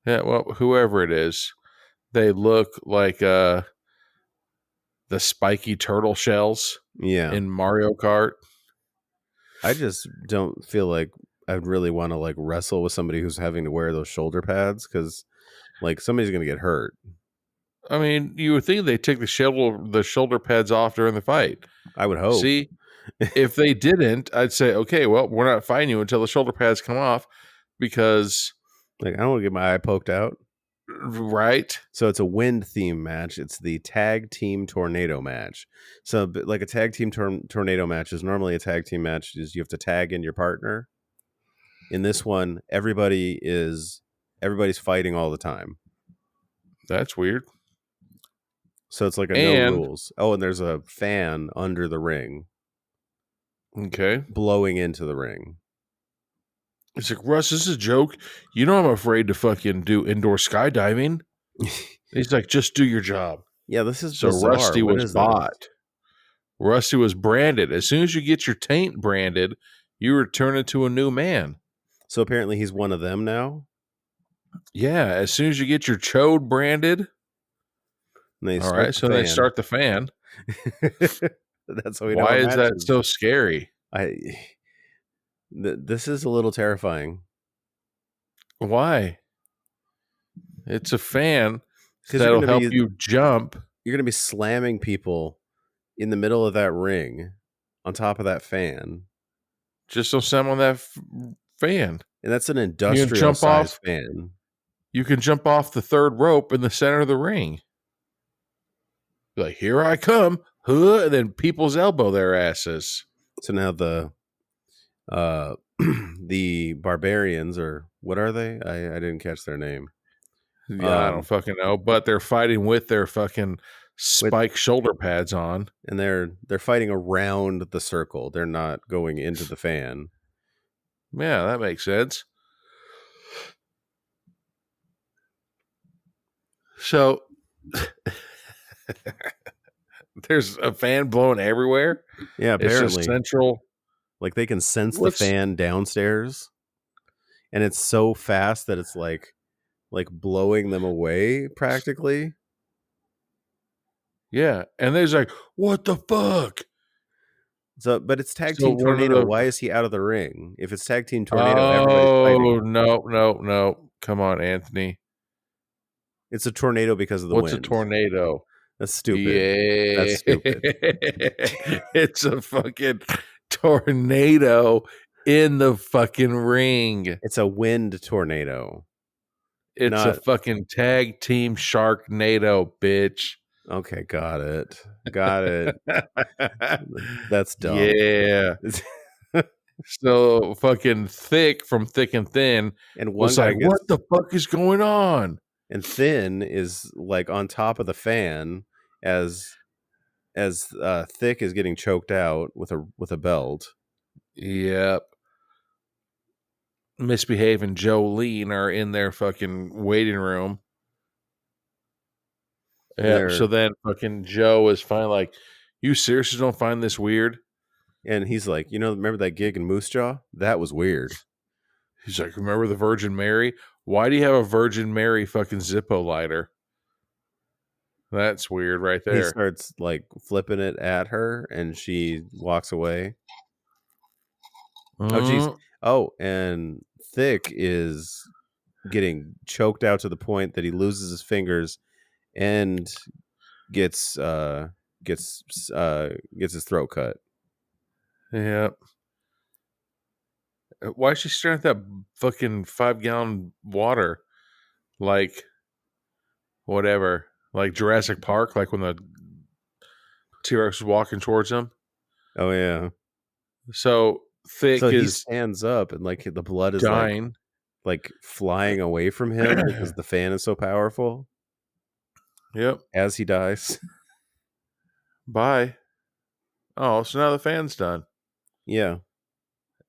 Yeah, well, whoever it is, they look like the spiky turtle shells Yeah. in Mario Kart. I just don't feel like I'd really want to like wrestle with somebody who's having to wear those shoulder pads because like somebody's gonna get hurt. I mean, you would think they take the shoulder pads off during the fight. I would hope. See, if they didn't, I'd say, okay, well, we're not fighting you until the shoulder pads come off because, Like I don't want to get my eye poked out. right? So it's a wind theme match. It's the tag team tornado match. So like a tag team tornado match is normally a tag team match is you have to tag in your partner. In this one, everybody's fighting all the time. That's weird. So it's like a no rules. Oh, and there's a fan under the ring Okay. blowing into the ring. It's like, Russ, this is a joke. You know I'm afraid to fucking do indoor skydiving. He's like, just do your job. Yeah, this is So bizarre. Rusty What was is bought. this? Rusty was branded. As soon as you get your taint branded, you return into a new man. So apparently he's one of them now. Yeah, as soon as you get your chode branded. And they All right, so they start the fan. That's how we know. Why is that so scary? This is a little terrifying. Why? It's a fan that'll help you jump. You're going to be slamming people in the middle of that ring on top of that fan. Just so slam on that fan. And that's an industrial size fan. You can jump off the third rope in the center of the ring. Like, here I come. Huh, and then people's elbow their asses. So now the the Barbarians, or what are they? I didn't catch their name. Yeah, I don't fucking know. But they're fighting with their fucking spike shoulder pads on. And they're fighting around the circle. They're not going into the fan. Yeah, that makes sense. So there's a fan blowing everywhere. Yeah, apparently. It's just central. Like they can sense the fan downstairs, and it's so fast that it's like blowing them away practically. Yeah, and there's like, what the fuck? So, but it's tag team tornado. Why is he out of the ring? If it's tag team tornado, everybody's fighting. No. Come on, Anthony. It's a tornado because of the wind. What's a tornado? That's stupid. Yeah. That's stupid. It's a fucking tornado in the fucking ring. It's a wind tornado. It's a fucking tag team Sharknado, bitch. Okay, got it. That's dumb. Yeah. So fucking Thick from Thick and Thin and was like, what the fuck is going on? And Thin is like on top of the fan as Thick is getting choked out with a belt. Yep. Misbehave and Jolene are in their fucking waiting room. Yeah. So then fucking Joe is finally like, you seriously don't find this weird? And he's like, remember that gig in Moose Jaw? That was weird. He's like, remember the Virgin Mary? Why do you have a Virgin Mary fucking Zippo lighter? That's weird right there. He starts like flipping it at her and she walks away. Oh, geez. Oh, and Thick is getting choked out to the point that he loses his fingers and gets his throat cut. Yeah. Why is she staring at that fucking 5-gallon water? Like, whatever. Like Jurassic Park, like when the T-Rex was walking towards him. Oh yeah. So Thick So he is stands up and like the blood is dying. like flying away from him because the fan is so powerful Yep. as he dies. Bye. Oh, so now the fan's done. Yeah.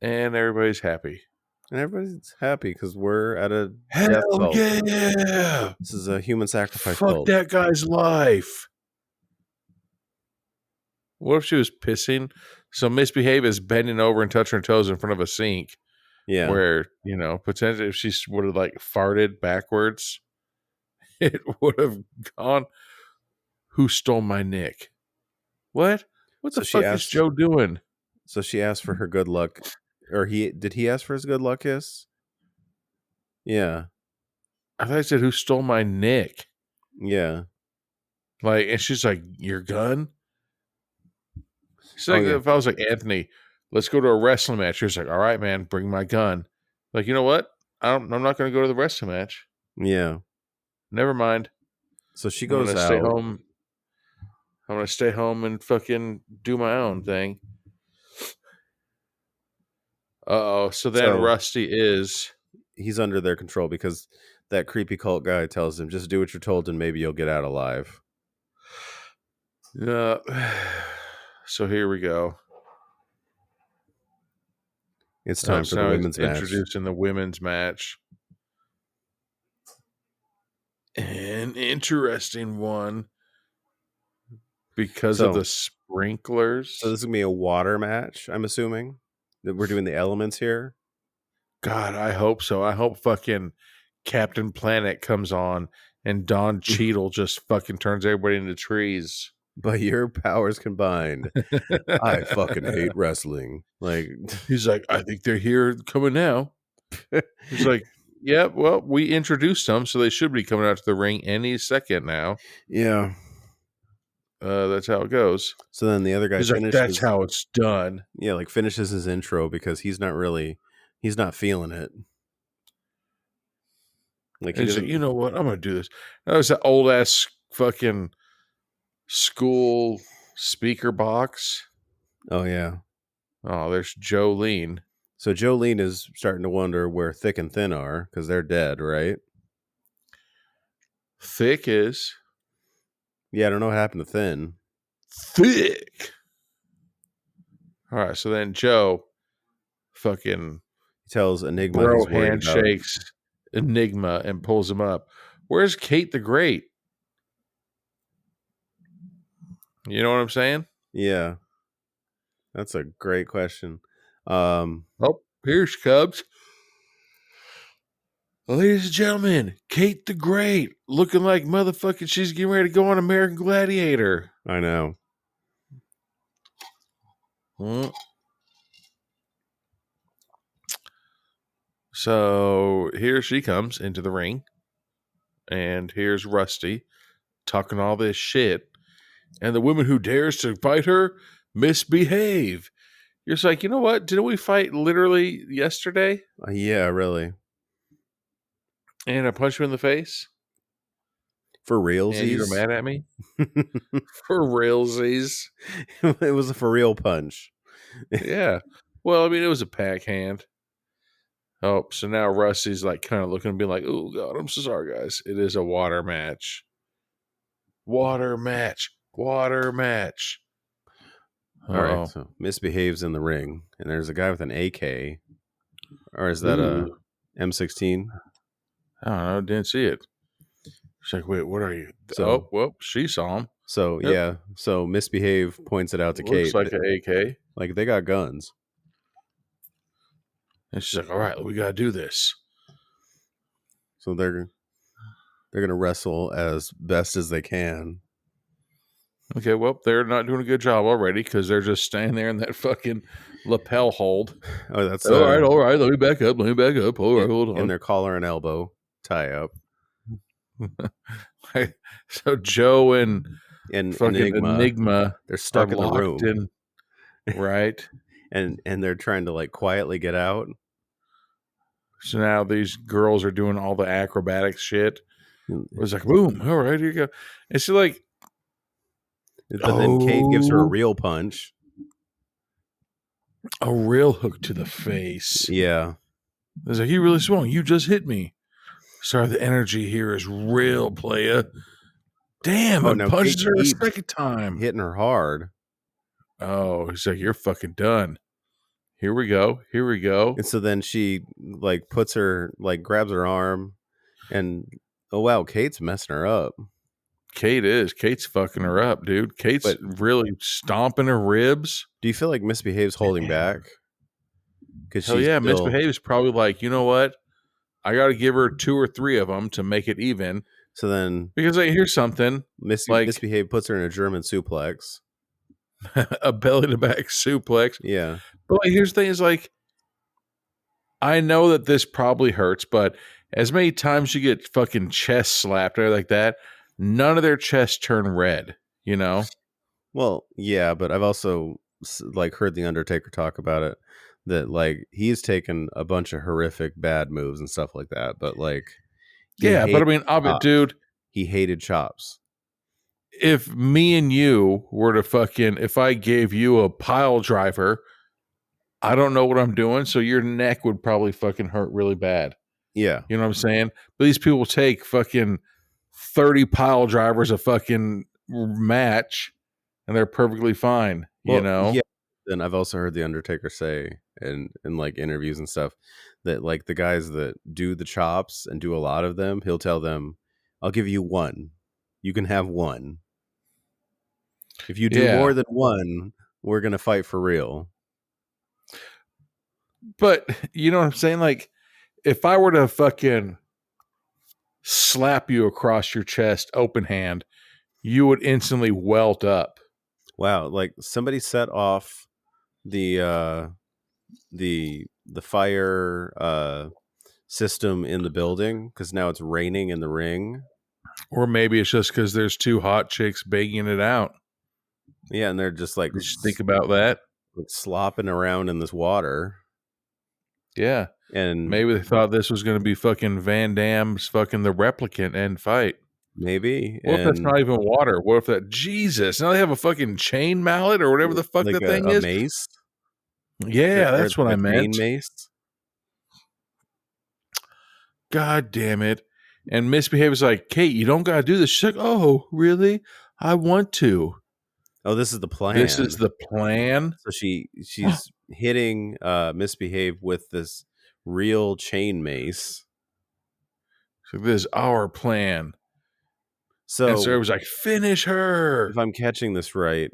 And everybody's happy. And everybody's happy because we're at a death Hell cult. yeah! This is a human sacrifice Fuck cult. that guy's life. What if she was pissing? So Misbehave is bending over and touching her toes in front of a sink. Yeah. Where, potentially if she would have like farted backwards, it would have gone. Who stole my Nick? What? What the fuck is Joe doing? So she asked for her good luck. Or did he ask for his good luck kiss? Yeah. I thought I said, who stole my Nick? Yeah. Like, and she's like, your gun? She's like, if I was like, Anthony, let's go to a wrestling match. She's like, all right, man, bring my gun. Like, you know what? I'm not going to go to the wrestling match. Yeah. Never mind. So she goes out. Stay home. I'm going to stay home and fucking do my own thing. Uh-oh. So then Rusty he's under their control because that creepy cult guy tells him, just do what you're told and maybe you'll get out alive. Yeah. So here we go. It's time for the women's match. Introducing the women's match. An interesting one because of the sprinklers. So this is going to be a water match, I'm assuming. That we're doing the elements here. God, I hope so. I hope fucking Captain Planet comes on and Don Cheadle just fucking turns everybody into trees. By your powers combined, I fucking hate wrestling. Like he's like, I think they're here coming now. He's like, yeah, well, we introduced them, so they should be coming out to the ring any second now. Yeah. That's how it goes. So then the other guy finishes. Like, that's how it's done. Yeah, like finishes his intro because he's not feeling it. Like he's like, you know what? I'm gonna do this. That was that old ass fucking school speaker box. Oh yeah. Oh, there's Jolene. So Jolene is starting to wonder where Thick and Thin are because they're dead, right? Thick is. Yeah, I don't know what happened to Thin. Thick. All right, so then Joe fucking tells Enigma bro handshakes Enigma and pulls him up. Where's Kate the Great? You know what I'm saying? Yeah. That's a great question. Oh, here she comes. Ladies and gentlemen, Kate the Great, looking like motherfucking she's getting ready to go on American Gladiator. I know. So here she comes into the ring, and here's Rusty talking all this shit, and the woman who dares to fight her misbehave. You're just like, you know what? Didn't we fight literally yesterday? Yeah, really. And I punched you in the face? For realsies? And you were mad at me? For realsies? It was a for real punch. Yeah. Well, I mean, it was a pack hand. Oh, so now Rusty's like kind of looking and being like, oh, God, I'm so sorry, guys. It is a water match. Water match. Water match. All right, so misbehaves in the ring, and there's a guy with an AK, or is that a M16? I don't know. Didn't see it. She's like, wait, what are you? So, well, she saw him. So yeah, so misbehave points it out to Kate. Looks like an AK. Like they got guns, and she's like, all right, we gotta do this. So they're gonna wrestle as best as they can. Okay, well, they're not doing a good job already because they're just standing there in that fucking lapel hold. Oh, that's all right. Let me back up. All right, hold on. In their collar and elbow tie up. So Joe and fucking Enigma they're stuck in the room, right? and they're trying to like quietly get out. So now these girls are doing all the acrobatic shit. It was like, boom, all right, here you go. And so like, But then Kate gives her a real punch. A real hook to the face. Yeah. It's like, you really swung. You just hit me. Sorry, the energy here is real, playa. Damn, I punched her a second time. Hitting her hard. Oh, he's like, you're fucking done. Here we go. And so then she like puts her, like grabs her arm, and oh wow, Kate's messing her up. Kate's fucking her up, dude. Kate's really stomping her ribs. Do you feel like Misbehave's holding back? Hell yeah, Misbehave's probably like, you know what? I got to give her 2 or 3 of them to make it even. So then, because like, here's something. Misbehave puts her in a German suplex. A belly to back suplex. Yeah. But like, here's the thing is like, I know that this probably hurts, but as many times you get fucking chest slapped or like that, none of their chests turn red, you know? Well, yeah, but I've also like heard the Undertaker talk about it, that like he's taken a bunch of horrific bad moves and stuff like that, but like yeah, but I mean, dude, he hated chops. If me and you were to fucking, if I gave you a pile driver, I don't know what I'm doing, so your neck would probably fucking hurt really bad. Yeah. You know what I'm saying? But these people take fucking 30 pile drivers a fucking match and they're perfectly fine, you know? Yeah. And I've also heard the Undertaker say in like interviews and stuff that like the guys that do the chops and do a lot of them, he'll tell them, I'll give you one. You can have one. If you do more than one, we're going to fight for real. But you know what I'm saying? Like, if I were to fucking slap you across your chest, open hand, you would instantly welt up. Wow. Like somebody set off the fire system in the building because now it's raining in the ring. Or maybe it's just because there's 2 hot chicks baking it out. Yeah, and they're just like, just think about that, like, slopping around in this water. Yeah, and maybe they thought this was going to be fucking Van Damme's fucking The Replicant end fight. Maybe. What if that's not even water? What if that Jesus? Now they have a fucking chain mallet or whatever the fuck like that thing is. Mace. Yeah, that's what I meant. Chain mace. God damn it! And Misbehave is like, Kate, you don't got to do this. She's like, oh, really? I want to. Oh, this is the plan. This is the plan. So she's hitting Misbehave with this real chain mace. So this is our plan. So it was like, finish her. If I'm catching this right,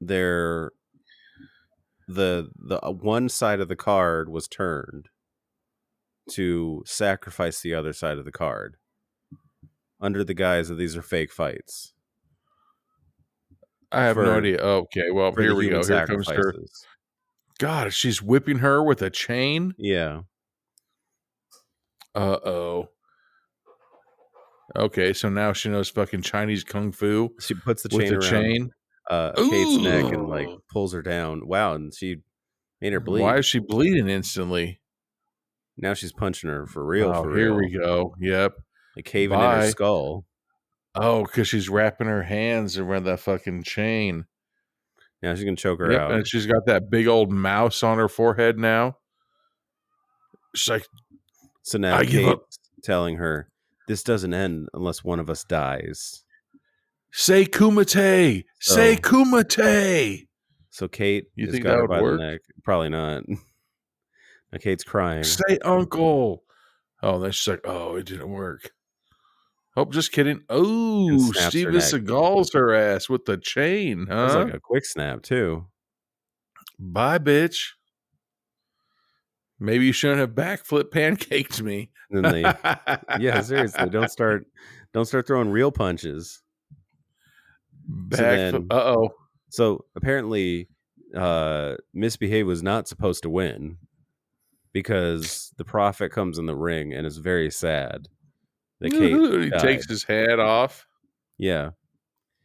the one side of the card was turned to sacrifice the other side of the card under the guise of these are fake fights. I have no idea. Okay, well, here we go. Here comes her. God, she's whipping her with a chain? Yeah. Uh-oh. Okay, so now she knows fucking Chinese kung fu. She puts the chain around Kate's neck and like pulls her down. Wow, and she made her bleed. Why is she bleeding instantly? Now she's punching her for real. Oh, here we go. Yep. Like caving in her skull. Oh, because she's wrapping her hands around that fucking chain. Now she's gonna choke her out. And she's got that big old mouse on her forehead now. She's like, so now Kate's telling her, this doesn't end unless one of us dies. Say Kumite! Say Kumite! So Kate you has think got that her would by work? the neck. Probably not. Now Kate's crying. Say uncle! Oh, then she's like, oh, it didn't work. Oh, just kidding. Oh, Steven Seagal's her ass with the chain, huh? It was like a quick snap, too. Bye, bitch. Maybe you shouldn't have backflip pancaked me. And then yeah, seriously, don't start throwing real punches. So apparently, Misbehave was not supposed to win because the Prophet comes in the ring and is very sad. He takes his hat off. Yeah.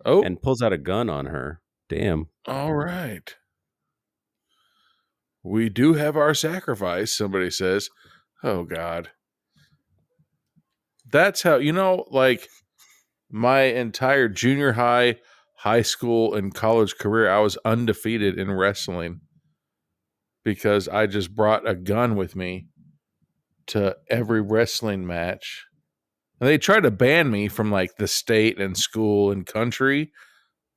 Oh, and pulls out a gun on her. Damn. All right. We do have our sacrifice, somebody says. Oh, God. That's how, like my entire junior high high school and college career, I was undefeated in wrestling because I just brought a gun with me to every wrestling match. And they tried to ban me from like the state and school and country.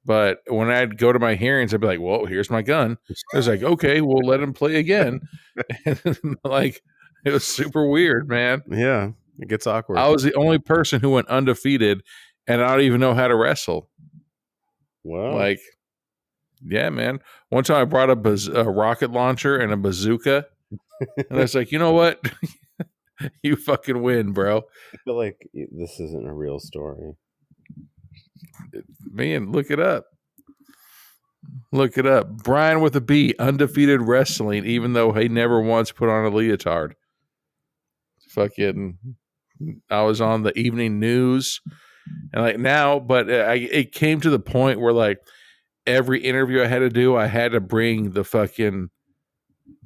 But when I'd go to my hearings, I'd be like, well, here's my gun. It was like, okay, we'll let him play again. And like, it was super weird, man. Yeah, it gets awkward. I was the only person who went undefeated, and I don't even know how to wrestle. Wow. Like, yeah, man. One time I brought a rocket launcher and a bazooka, and I was like, you know what? You fucking win, bro. I feel like this isn't a real story. Man, look it up. Look it up. Brian with a B, undefeated wrestling, even though he never once put on a leotard. Fucking, I was on the evening news, and like now, but it came to the point where like every interview I had to do, I had to bring the fucking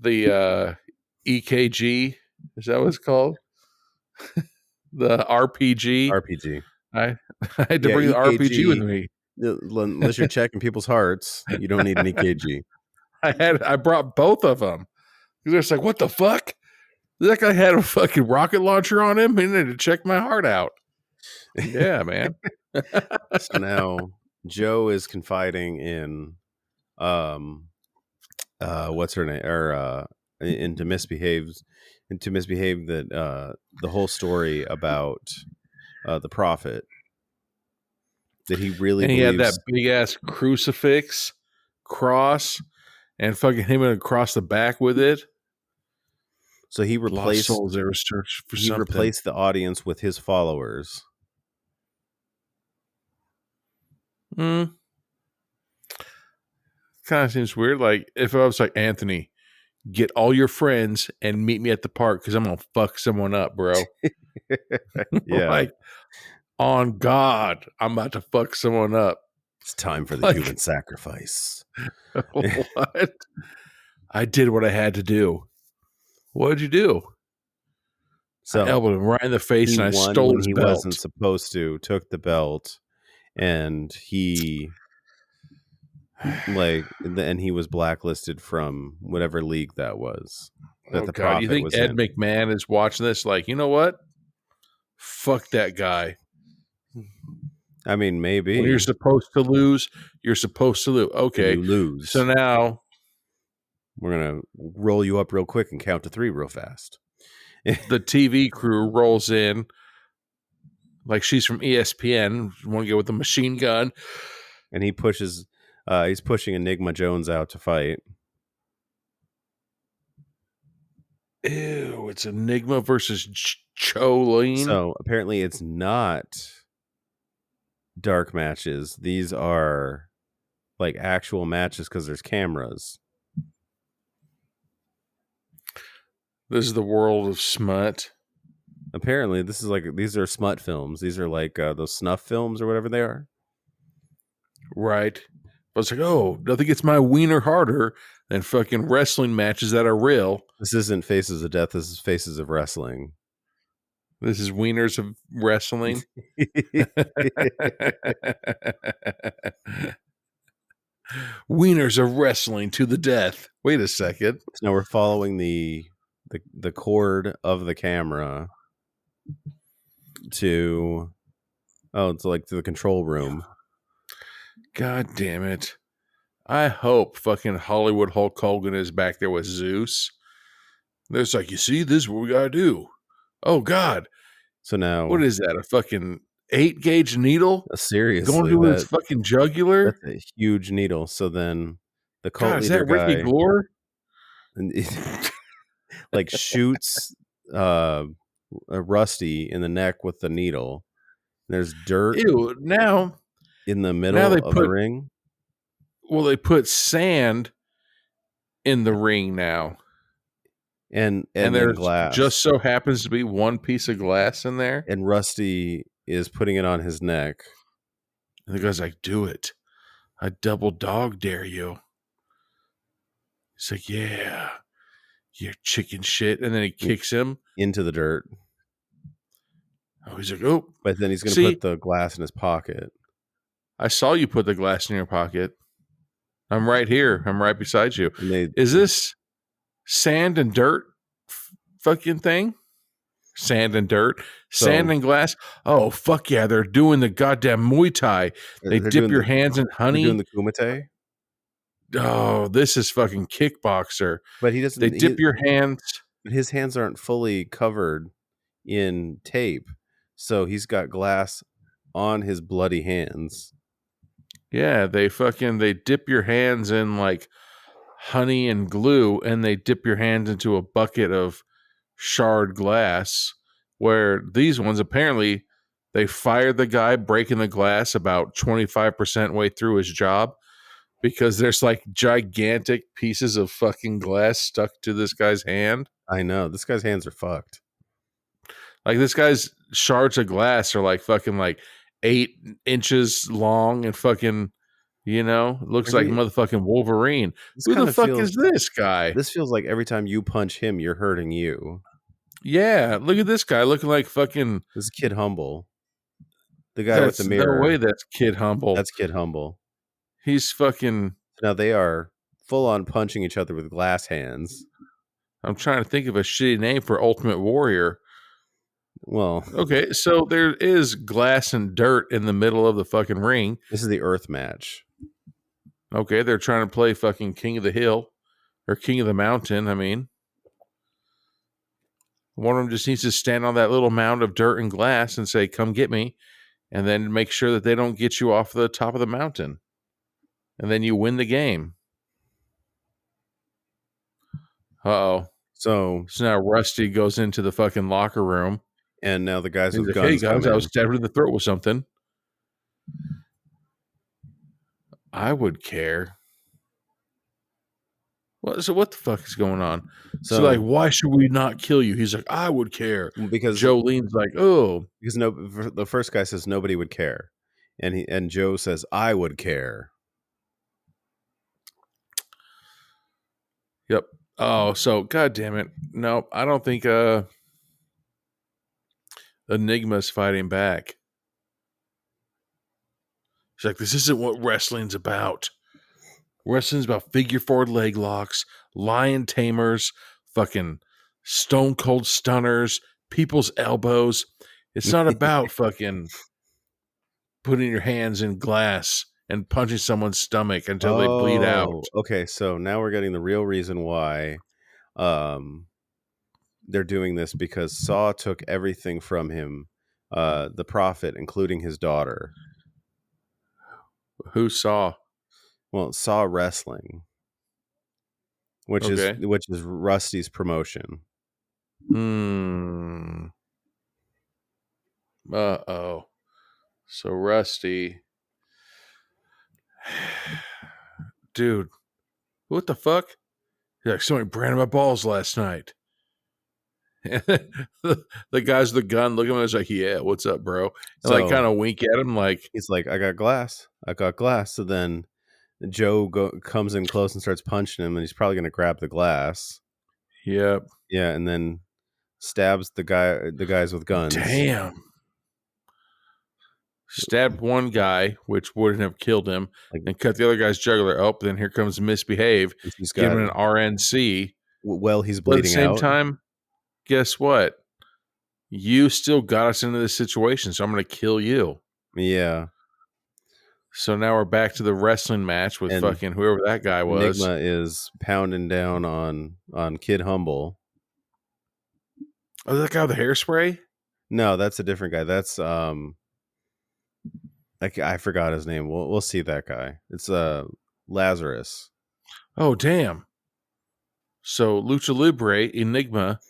the EKG. Is that what it's called? The RPG. RPG. I had to bring the RPG with me. Unless you're checking people's hearts, you don't need an EKG. I brought both of them. They're just like, what the fuck? That guy had a fucking rocket launcher on him. He needed to check my heart out. Yeah, man. So now Joe is confiding in what's her name, or into misbehave that the whole story about the prophet, that he really and he believes, had that big ass crucifix cross and fucking him across the back with it. so he replaced Lost souls there was search for he something. replaced the audience with his followers. Kind of seems weird. Like if I was like, Anthony, get all your friends and meet me at the park because I'm gonna fuck someone up, bro. Yeah. Like, on God, I'm about to fuck someone up. It's time for the Like- human sacrifice. What? I did what I had to do. What did you do? So I elbowed him right in the face he and I won stole when his he belt. wasn't supposed to, took the belt, and he was blacklisted from whatever league that was. That Oh the God, prophet you think was Ed in. McMahon is watching this? Like, you know what? Fuck that guy. I mean, maybe When you're supposed to lose, you're supposed to lose. Okay, you lose. so now We're gonna roll you up real quick and count to 3 real fast. the TV crew rolls in, like she's from ESPN. Want to go with the machine gun? And he pushes. He's pushing Enigma Jones out to fight. Ew, it's Enigma versus Cholene. So apparently, it's not dark matches. These are like actual matches because there's cameras. This is the world of smut. Apparently, these are smut films. These are like those snuff films or whatever they are. Right. But it's like, oh, nothing gets my wiener harder than fucking wrestling matches that are real. This isn't Faces of Death. This is Faces of Wrestling. This is wieners of wrestling. Wieners of wrestling to the death. Wait a second. So now we're following the cord of the camera to to the control room. God damn it. I hope fucking Hollywood Hulk Hogan is back there with Zeus. There's like, you see, this is what we gotta do. Oh God. So now, What is that? A fucking 8-gauge needle? seriously, Going to his fucking jugular? that's a huge needle. So then the cult God, is leader that Ricky guy Glore? like shoots a Rusty in the neck with the needle. There's dirt Ew, now in the middle they of the ring. well, they put sand in the ring now. And And then there glass. just so happens to be one piece of glass in there. And Rusty is putting it on his neck. And the guy's like, do it. I double dog dare you. He's like, yeah, you're chicken shit. And then he kicks him. Into the dirt. Oh, he's like, oh. But then he's going See- to put the glass in his pocket. I saw you put the glass in your pocket. I'm right here. I'm right beside you. And Is this sand and dirt fucking thing? Sand and dirt, sand and glass. Oh, fuck yeah. They're doing the goddamn Muay Thai. They they're dip doing your the hands in they're doing honey. the kumite, Oh, this is fucking kickboxer. but he doesn't. They dip your hands. His hands aren't fully covered in tape, so he's got glass on his bloody hands. Yeah, they dip your hands in like honey and glue, and they dip your hands into a bucket of shard glass, where these ones apparently they fired the guy breaking the glass about 25% way through his job because there's like gigantic pieces of fucking glass stuck to this guy's hand. I know, this guy's hands are fucked. Like this guy's shards of glass are like fucking like 8 inches long and fucking, looks like motherfucking Wolverine. Who the fuck is this guy? This feels like every time you punch him, you're hurting you. Yeah, look at this guy looking like fucking. This is Kid Humble. The guy with the mirror. No way that's Kid Humble. That's Kid Humble. He's fucking. Now they are full on punching each other with glass hands. I'm trying to think of a shitty name for Ultimate Warrior. Well, okay, so there is glass and dirt in the middle of the fucking ring. This is the Earth match. Okay, they're trying to play fucking King of the Hill or King of the Mountain. I mean, one of them just needs to stand on that little mound of dirt and glass and say, "Come get me," and then make sure that they don't get you off the top of the mountain, and then you win the game. Uh-oh. So now Rusty goes into the fucking locker room. And now the guys with like, guns. Hey guys, I was stabbed in the throat with something. I would care. So what the fuck is going on? So like, why should we not kill you? He's like, I would care. Because Jolene's like, oh. Because the first guy says nobody would care. And Joe says, I would care. Yep. Oh, so god damn it. No, I don't think Enigma's fighting back. She's like, this isn't what wrestling's about. Wrestling's about figure 4 leg locks, lion tamers, fucking stone cold stunners, people's elbows. It's not about fucking putting your hands in glass and punching someone's stomach until they bleed out. Okay, so now we're getting the real reason why they're doing this, because Saw took everything from him, the Prophet, including his daughter. Who Saw? Well, Saw Wrestling, which is Rusty's promotion. Uh-oh. So Rusty, dude, what the fuck? He's like, somebody branded my balls last night. The guys with the gun look at him and is like, yeah, what's up, bro? And like kind of wink at him like, he's like, I got glass. So then Joe comes in close and starts punching him, and he's probably going to grab the glass. Yep. Yeah, and then stabs the guys with guns. Damn. Stabbed one guy, which wouldn't have killed him, and cut the other guy's jugular. Oh, then here comes Misbehave, giving an RNC. Well, he's bleeding out. At the same time, guess what? You still got us into this situation, so I'm going to kill you. Yeah. So now we're back to the wrestling match with fucking whoever that guy was. Enigma is pounding down on Kid Humble. Oh, that guy with the hairspray? No, that's a different guy. That's I forgot his name. We'll see that guy. It's Lazarus. Oh, damn. So Lucha Libre, Enigma,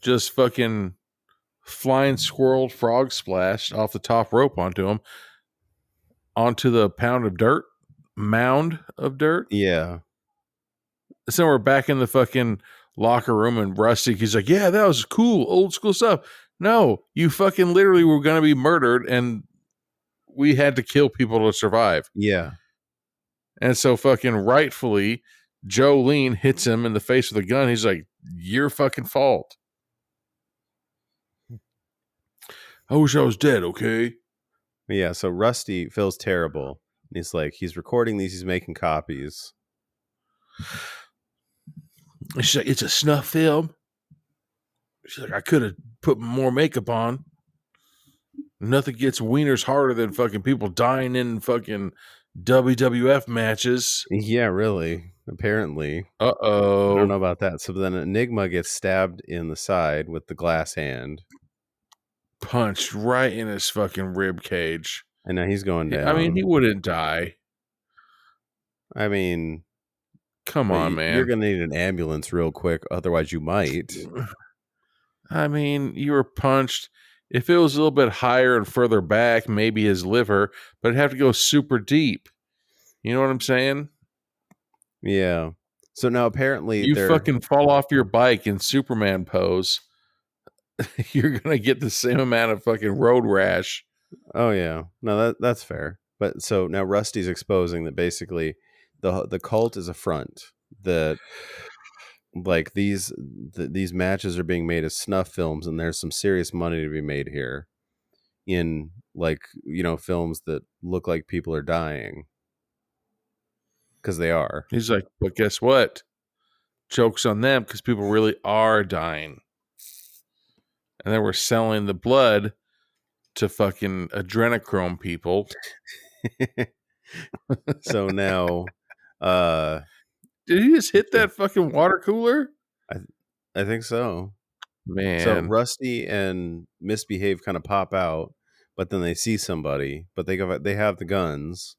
just fucking flying squirrel frog splashed off the top rope onto him, onto the mound of dirt. Yeah. So we're back in the fucking locker room, and Rusty, he's like, yeah, that was cool, old school stuff. No, you fucking literally were going to be murdered, and we had to kill people to survive. Yeah. And so fucking rightfully, Jolene hits him in the face with a gun. He's like, your fucking fault. I wish I was dead, okay? Yeah, so Rusty feels terrible. And he's recording these, he's making copies. She's like, it's a snuff film. She's like, I could have put more makeup on. Nothing gets wieners harder than fucking people dying in fucking WWF matches. Yeah, really. Apparently. I don't Uh-oh. know about that. So then Enigma gets stabbed in the side with the glass hand. Punched right in his fucking rib cage. And now he's going down. I mean, he wouldn't die. I mean, come on, man. You're going to need an ambulance real quick. Otherwise, you might. I mean, you were punched. If it was a little bit higher and further back, maybe his liver, but it'd have to go super deep. You know what I'm saying? Yeah. So now apparently you fucking fall off your bike in Superman pose. You're going to get the same amount of fucking road rash. Oh, yeah. No, that's fair. But so now Rusty's exposing that basically the cult is a front, that like these matches are being made as snuff films, and there's some serious money to be made here in, like, you know, films that look like people are dying, because they are. He's like, but guess what? Joke's on them, because people really are dying. And then we're selling the blood to fucking adrenochrome people. So now did he just hit that fucking water cooler? I think so. Man. So Rusty and Misbehave kind of pop out, but then they see somebody, but they have the guns.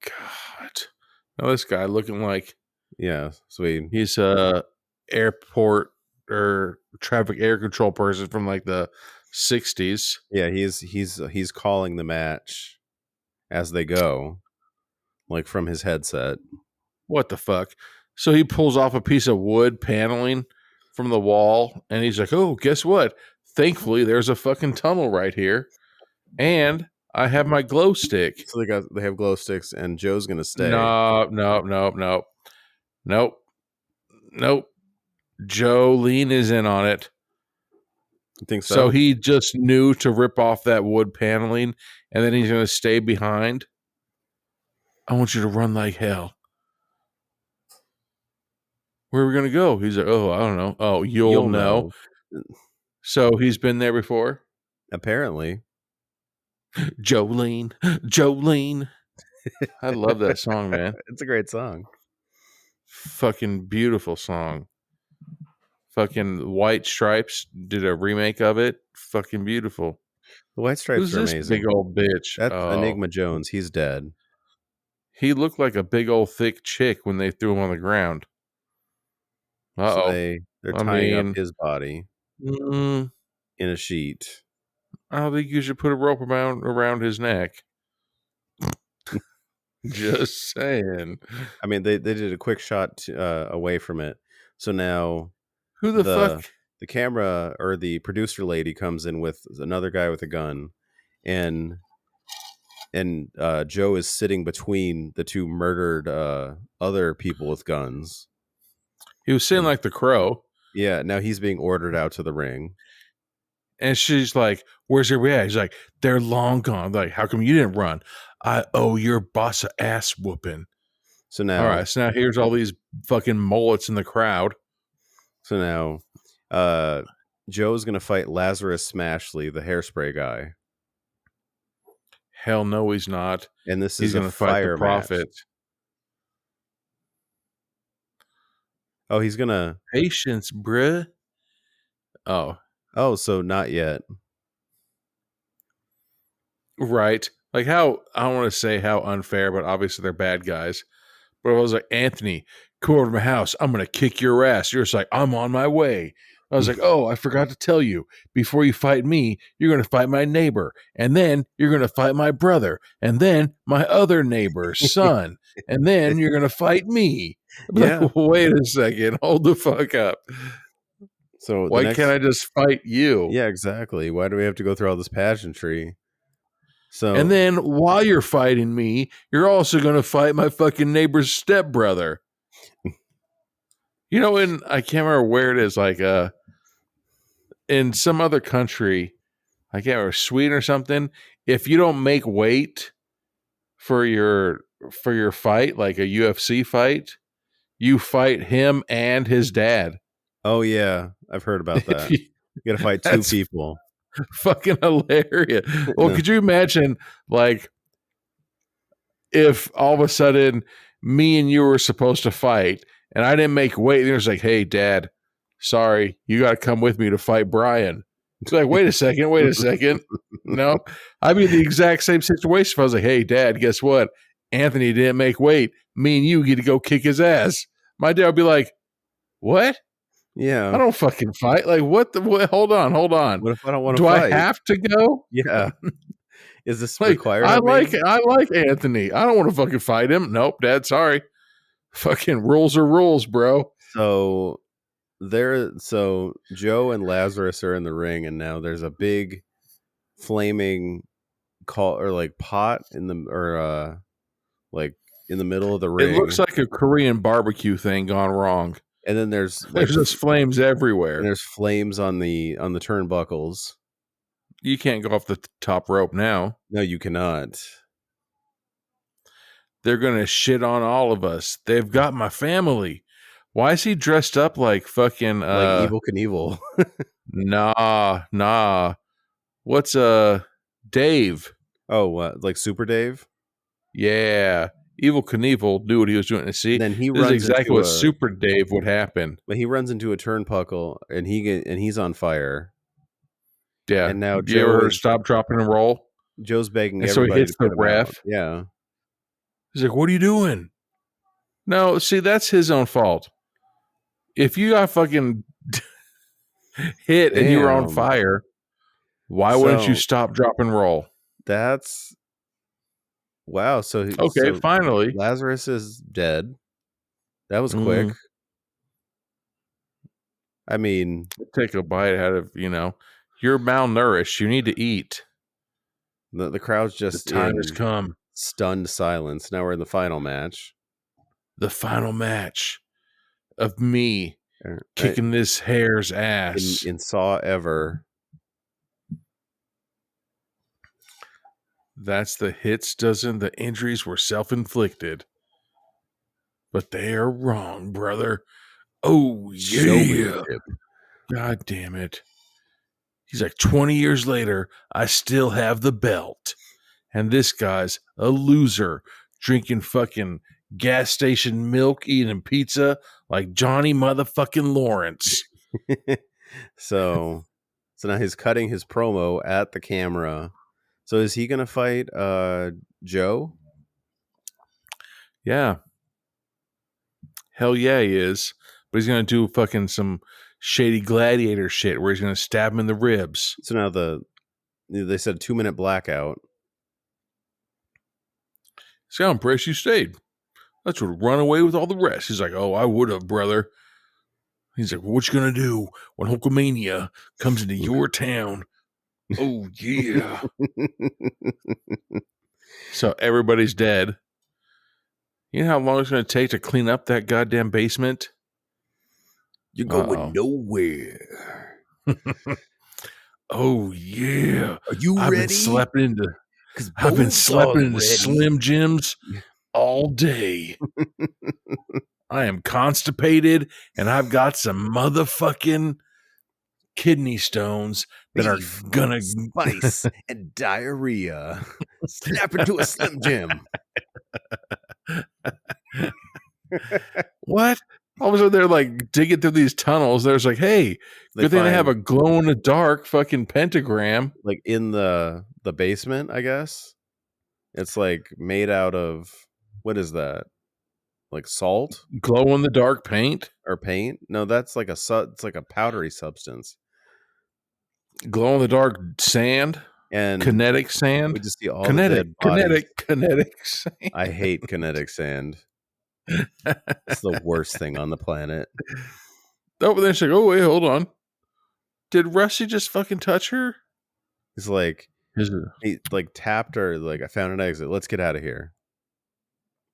God. Now this guy looking like, yeah, sweet. He's a airport or traffic air control person from like the 60s. Yeah, he's calling the match as they go, like from his headset. What the fuck? So he pulls off a piece of wood paneling from the wall, and he's like, oh, guess what? Thankfully, there's a fucking tunnel right here, and I have my glow stick. So they have glow sticks, and Joe's gonna stay. Nope. Jolene is in on it. You think so? So he just knew to rip off that wood paneling, and then he's going to stay behind. I want you to run like hell. Where are we going to go? He's like, oh, I don't know. Oh, you'll know. So he's been there before? Apparently. Jolene. I love that song, man. It's a great song. Fucking beautiful song. Fucking White Stripes did a remake of it. Fucking beautiful. The White Stripes are amazing. Big old bitch. That's Enigma Jones. He's dead. He looked like a big old thick chick when they threw him on the ground. So they're tying up his body in a sheet. I don't think you should put a rope around his neck. Just saying. I mean, they did a quick shot away from it. So now who the fuck? The camera or the producer lady comes in with another guy with a gun, and Joe is sitting between the two murdered other people with guns. He was sitting like the Crow. Yeah, now he's being ordered out to the ring. And she's like, where's everybody at? He's like, they're long gone. Like, how come you didn't run? I owe your boss a ass whooping. So now, all right, so now here's all these fucking mullets in the crowd. So now Joe's going to fight Lazarus Smashley, the hairspray guy. Hell no, he's not. And he's going to fight the Prophet. Match. Oh, he's going to... Patience, bruh. Oh, so not yet. Right. Like how, I don't want to say how unfair, but obviously they're bad guys. But I was like, Anthony, come over to my house. I'm going to kick your ass. You're just like, I'm on my way. I was like, oh, I forgot to tell you. Before you fight me, you're going to fight my neighbor. And then you're going to fight my brother. And then my other neighbor's son. And then you're going to fight me. Yeah. Like, wait a second. Hold the fuck up. So why can't I just fight you? Yeah, exactly. Why do we have to go through all this pageantry? So, and then while you're fighting me, you're also going to fight my fucking neighbor's stepbrother. You know, and I can't remember where it is. Like, in some other country, I can't remember, Sweden or something, if you don't make weight for your fight, like a UFC fight, you fight him and his dad. Oh yeah, I've heard about that. You got to fight two That's people. fucking hilarious. Well, could you imagine, like, if all of a sudden me and you were supposed to fight and I didn't make weight, and it was like, hey, Dad, sorry, you got to come with me to fight Brian. It's like, wait a second. No, I'd be in the exact same situation if I was like, hey, Dad, guess what? Anthony didn't make weight. Me and you get to go kick his ass. My dad would be like, what? Yeah. I don't fucking fight. Like, what? Hold on. What if I don't want to Do fight? I have to go? Yeah. Is this Like, required? I like Anthony. I don't want to fucking fight him. Nope, Dad, sorry. Fucking rules are rules, bro. So Joe and Lazarus are in the ring, and now there's a big flaming pot in the in the middle of the ring. It looks like a Korean barbecue thing gone wrong. And then there's just flames everywhere. And there's flames on the turnbuckles. You can't go off the top rope now. No, you cannot. They're gonna shit on all of us. They've got my family. Why is he dressed up like fucking like Evel Knievel? Nah. What's Dave? Oh, what? Like Super Dave? Yeah. Evel Knievel knew what he was doing. See, and then he this runs is exactly into what Super Dave would happen. But he runs into a turnbuckle, and he's on fire. Yeah. And now you ever stop, drop, and roll? Joe's begging and everybody. So he hits to the ref. Out. Yeah. He's like, "What are you doing?" No, see, that's his own fault. If you got fucking hit and you were on fire, why wouldn't you stop, drop, and roll? That's wow. So finally, Lazarus is dead. That was quick. I mean, take a bite out of you're malnourished. You need to eat. The crowd's just the time has come. Stunned silence. Now we're in the final match. The final match of me kicking this hare's ass in Saw ever. That's the hits dozen. The injuries were self-inflicted, but they are wrong, brother. Oh yeah! God damn it! He's like 20 years later. I still have the belt, and this guy's a loser, drinking fucking gas station milk, eating pizza like Johnny motherfucking Lawrence. So now he's cutting his promo at the camera. So is he gonna fight Joe? Yeah. Hell yeah, he is. But he's gonna do fucking some shady gladiator shit where he's gonna stab him in the ribs. So now they said 2-minute blackout. See how impressed you stayed. Let's run away with all the rest. He's like, oh, I would have, brother. He's like, what you gonna do when Hulkamania comes into your town? Oh, yeah. So everybody's dead. You know how long it's going to take to clean up that goddamn basement? You're going nowhere. Oh, yeah. Are you I've ready? I've been slapping into Slim Jims all day. I am constipated, and I've got some motherfucking kidney stones that are gonna spice and diarrhea. Snap into a Slim Jim. What? All of a sudden they're like digging through these tunnels. There's like, hey, good thing they have a glow in the dark fucking pentagram. Like in the basement, I guess. It's like made out of, what is that? Like salt? Glow in the dark paint? Or paint? No, that's like it's like a powdery substance. Glow in the dark sand? And kinetic sand? We just see all kinetic sand. I hate kinetic sand. It's the worst thing on the planet. Oh, but then she's like, oh, wait, hold on. Did Rusty just fucking touch her? He's like, he like tapped her, like, I found an exit. Let's get out of here.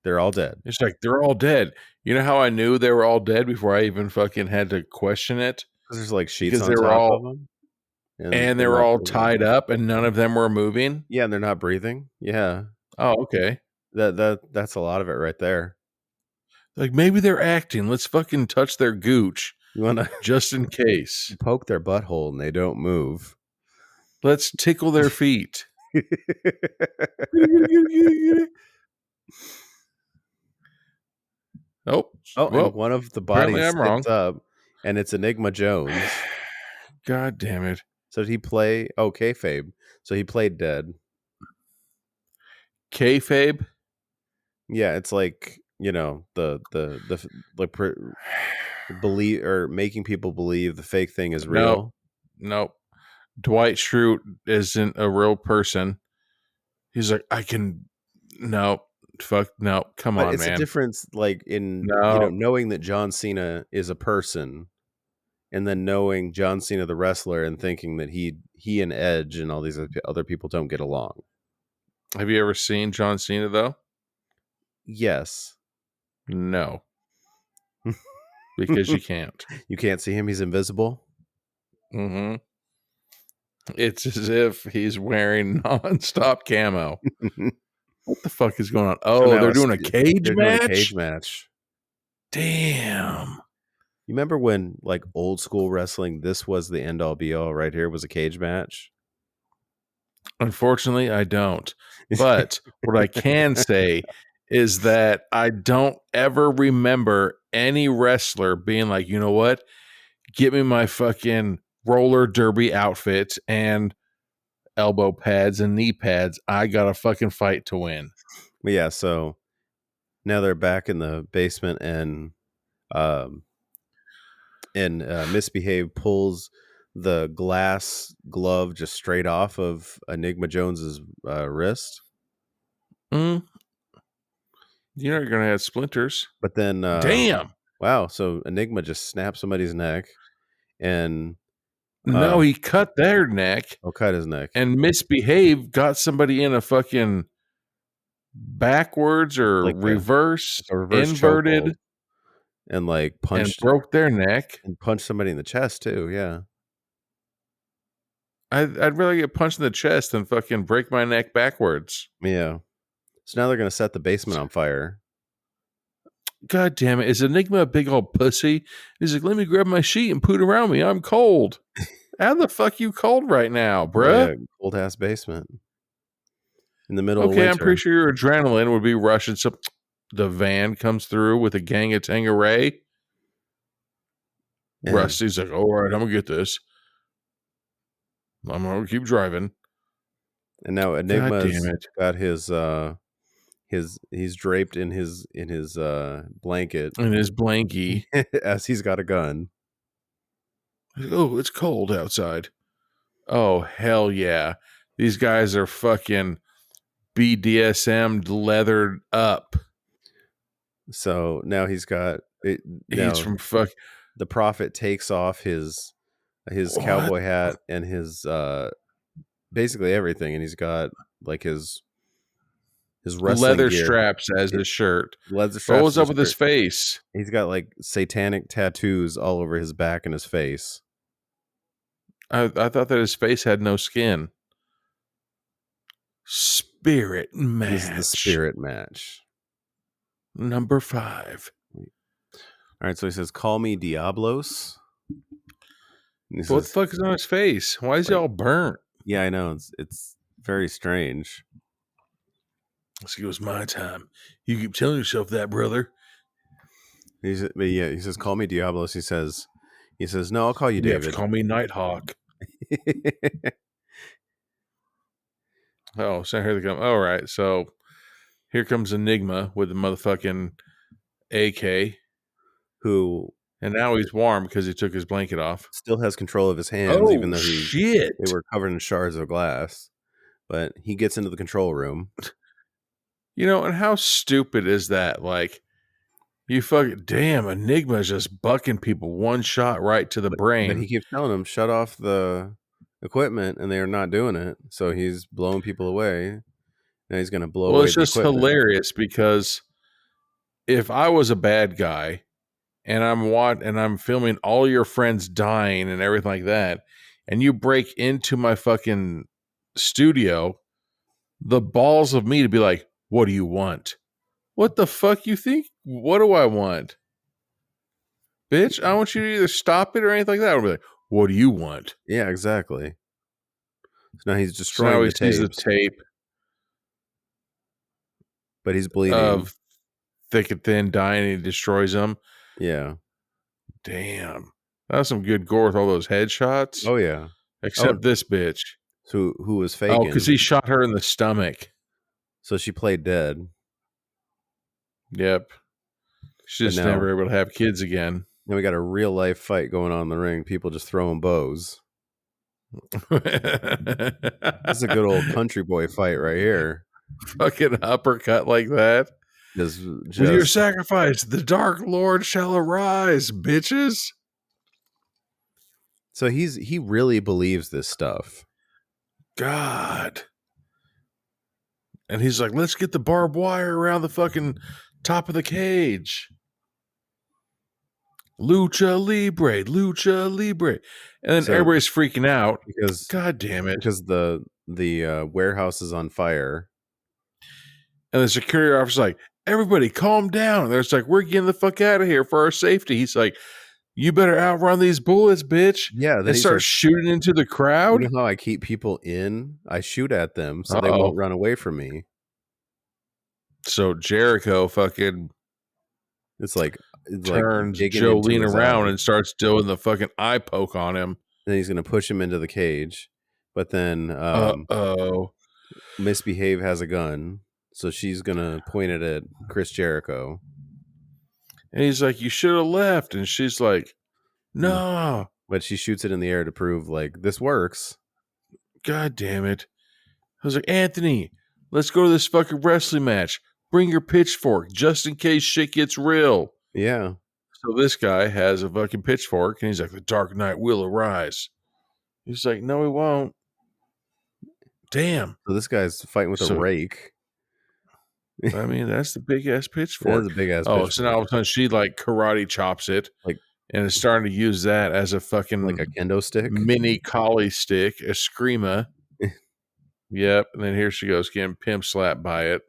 They're all dead. It's like, they're all dead. You know how I knew they were all dead before I even fucking had to question it? Because there's like sheets on top of them? And they they're were not all breathing. tied up, and none of them were moving. Yeah, and they're not breathing. Yeah, Oh, okay. that's a lot of it right there. Like maybe they're acting. Let's fucking touch their gooch You want to just in case. poke their butthole and they don't move. Let's tickle their feet. Oh, well, and one of the apparently bodies I'm wrong. sits up, and it's Enigma Jones. God damn it. So did he play? Oh, kayfabe. So he played dead. Kayfabe? Yeah, it's like, believe or making people believe the fake thing is real. Nope. Dwight Schrute isn't a real person. He's like, no, come But on, it's man. a difference, like in knowing that John Cena is a person, and then knowing John Cena the wrestler and thinking that he and Edge and all these other people don't get along. Have you ever seen John Cena though? Yes. No. Because you can't. You can't see him. He's invisible. Mm-hmm. It's as if he's wearing nonstop camo. What the fuck is going on? Oh, they're doing a cage match? Doing a cage match. Damn. You remember when, like, old school wrestling, this was the end all be all right here was a cage match? Unfortunately, I don't. But what I can say is that I don't ever remember any wrestler being like, you know what? Get me my fucking roller derby outfit and elbow pads and knee pads. I got a fucking fight to win. But yeah, so now they're back in the basement, and Misbehave pulls the glass glove just straight off of Enigma Jones's wrist. You know you're gonna have splinters. But then damn. Wow, so Enigma just snapped somebody's neck, and no, he cut their neck. Oh, cut his neck. And Misbehave got somebody in a fucking backwards or like reverse reverse inverted chokehold, and like punched and broke their neck and punched somebody in the chest too. Yeah, I'd rather get punched in the chest than fucking break my neck backwards. Yeah. So now they're gonna set the basement on fire. God damn it. Is Enigma a big old pussy? He's like, let me grab my sheet and put it around me. I'm cold. How the fuck you cold right now, bruh? Yeah, cold ass basement in the middle of Okay, winter. I'm pretty sure your adrenaline would be rushing. So the van comes through with a gang of Tangeray. And Rusty's like, all right, I'm going to get this. I'm going to keep driving. And now Enigma's got he's draped in his blanket. In his blankie. As he's got a gun. Oh, it's cold outside. Oh, hell yeah. These guys are fucking BDSM leathered up. So now he's got it. He's from fuck. The Prophet takes off his cowboy hat and his basically everything, and he's got like his wrestling leather gear. straps as his shirt. Leather straps. What was up with his face? He's got like satanic tattoos all over his back and his face. I thought that his face had no skin. Spirit match. This is the spirit match. Number 5. All right, so he says, "Call me Diablos." What the fuck is on his face? Why is he all burnt? Yeah, I know. It's very strange. It was my time. You keep telling yourself that, brother. He says, "Call me Diablos." He says, "No, I'll call you David." Have to call me Nighthawk. Oh, so here they come. All right, so here comes Enigma with the motherfucking AK. And now he's warm because he took his blanket off. Still has control of his hands, even though they were covered in shards of glass. But he gets into the control room. You know, and how stupid is that? Like, you fucking damn, Enigma's just bucking people one shot right to the brain. But he keeps telling them, shut off the equipment, and they are not doing it. So he's blowing people away. Now he's going to blow away. Well, it's just hilarious because if I was a bad guy and I'm filming all your friends dying and everything like that, and you break into my fucking studio, the balls of me to be like, what do you want? What the fuck you think? What do I want? Bitch, I want you to either stop it or anything like that. I'll be like, what do you want? Yeah, exactly. So now he's So destroying now the he sees the tapes, tape but he's bleeding. of Thick and Thin dying and he destroys them. Yeah. Damn. That was some good gore with all those headshots. Oh yeah. Except this bitch. So who was Oh, faking? because he shot her in the stomach. So she played dead. Yep. She's just now- never able to have kids again. Now we got a real life fight going on in the ring. People just throwing bows. This is a good old country boy fight right here. Fucking uppercut like that. Just With your sacrifice, the Dark Lord shall arise, bitches. So he really believes this stuff. God. And he's like, let's get the barbed wire around the fucking top of the cage. Lucha Libre, Lucha Libre. And then So- everybody's freaking out. Because God damn it. because the warehouse is on fire. And the security officer's like, everybody calm down. And they're just like, we're getting the fuck out of here for our safety. He's like, you better outrun these bullets, bitch. Yeah, And start shooting into the crowd. You know how I keep people in? I shoot at them so they Uh-oh. won't run away from me. So Jericho fucking It's like turns digging Jolene into his around eye. and starts doing the fucking eye poke on him. Then he's gonna push him into the cage. But then Uh-oh. Misbehave has a gun, so she's gonna point it at Chris Jericho. And he's like, you should have left. And she's like, no. But she shoots it in the air to prove like this works. God damn it. I was like, Anthony, let's go to this fucking wrestling match. Bring your pitchfork just in case shit gets real. Yeah. So this guy has a fucking pitchfork and he's like, the Dark Knight will arise. He's like, no, he won't. Damn. So this guy's fighting with a rake. I mean, that's the big ass pitchfork. That's a big ass Oh, pitchfork. so now all of a sudden she like karate chops it, Like- and is starting to use that as a fucking like a kendo stick. mini collie stick, a screamer. Yep. And then here she goes getting pimp slapped by it.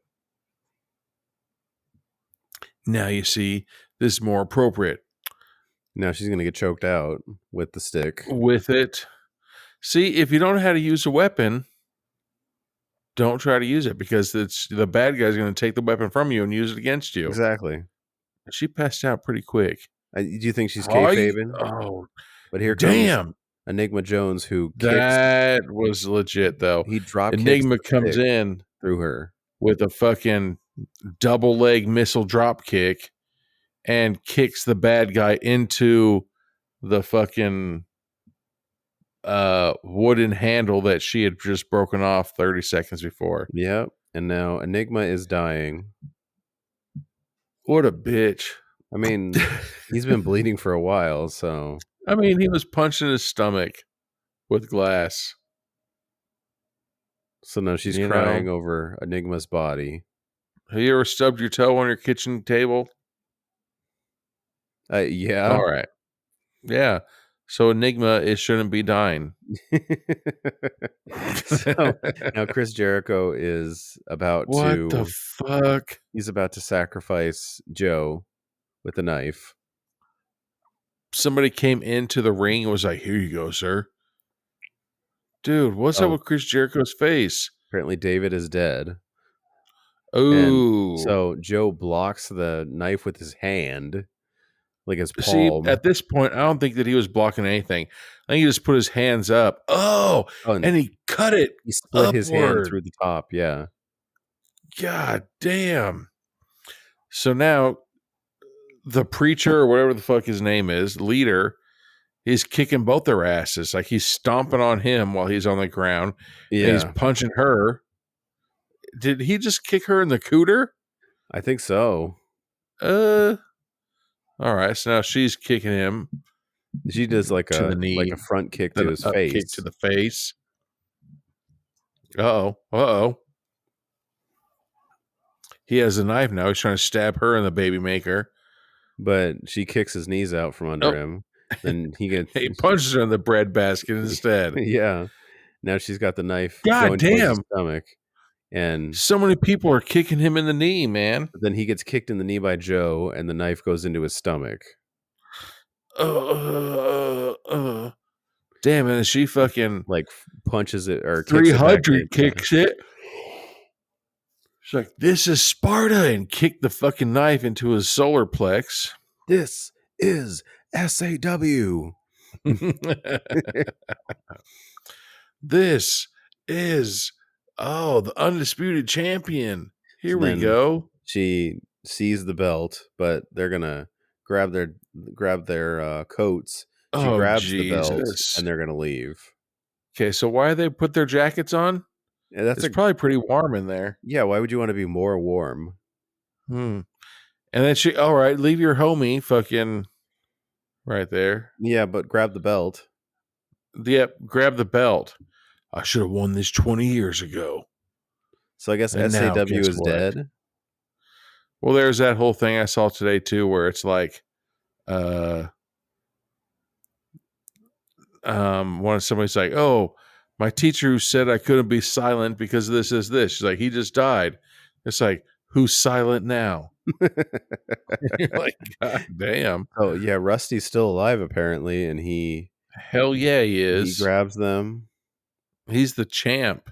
Now you see this is more appropriate Now she's gonna get choked out with the stick. with it. See, if you don't know how to use a weapon, don't try to use it because it's the bad guy's going to take the weapon from you and use it against you. Exactly. She passed out pretty quick. Do you think she's kayfabing? Oh, But here comes damn. Enigma Jones, who kicks. That was legit, though. He drop kicks Enigma the comes stick in through her. with a fucking double leg missile drop kick and kicks the bad guy into the fucking wooden handle that she had just broken off 30 seconds before. Yep. And now Enigma is dying. What a bitch. I mean, he's been bleeding for a while, so I mean, he was punching his stomach with glass. now she's You crying know? over Enigma's body. Have you ever stubbed your toe on your kitchen table? Yeah. All right. Yeah. So Enigma shouldn't be dying. So now Chris Jericho is about What to the fuck? he's about to sacrifice Joe with a knife. Somebody came into the ring and was like, here you go, sir. Dude, what's up Oh. with Chris Jericho's face? Apparently David is dead. Oh. So Joe blocks the knife with his hand, like his See, palm. at this point, I don't think that he was blocking anything. I think he just put his hands up. Oh, and and he cut it. he split his hand upward. through the top. Yeah. God damn. So now the preacher or whatever the fuck his name is, leader, he's kicking both their asses. Like he's stomping on him while he's on the ground. Yeah. And he's punching her. Did he just kick her in the cooter? I think so. All right. So now she's kicking him. She does like To the a knee. a front kick Then to a his up face. kick to the face. Uh-oh. He has a knife now. He's trying to stab her in the baby maker. But she kicks his knees out from under Oh. him. Then he gets He punches her in the bread basket instead. yeah. Now she's got the knife God going towards his damn. stomach, and So many people are kicking him in the knee, man. then he gets kicked in the knee by Joe, and the knife goes into his stomach. Damn, and she fucking Like punches it or kicks it back 300 in. kicks it. She's like, this is Sparta, and kicked the fucking knife into his solar plex. This is SAW. This is the undisputed champion. Here we Then go. She sees the belt, but they're gonna grab their coats. She grabs the belt, Jesus. and they're gonna leave. Okay, so why they put their jackets on? Yeah, It's probably pretty warm in there. Yeah, why would you want to be more warm? And then she, all right, leave your homie fucking right there. Yeah, but grab the belt. Yep, grab the belt. I should have won this 20 years ago. So I guess And now, SAW guess is what? dead. Well, there's that whole thing I saw today too, where it's like, somebody's like, "Oh, my teacher who said I couldn't be silent because this is this." She's like, "He just died." It's like, who's silent now? You're like, God damn. Oh yeah, Rusty's still alive apparently, and he Hell yeah, he is. He grabs them. He's the champ.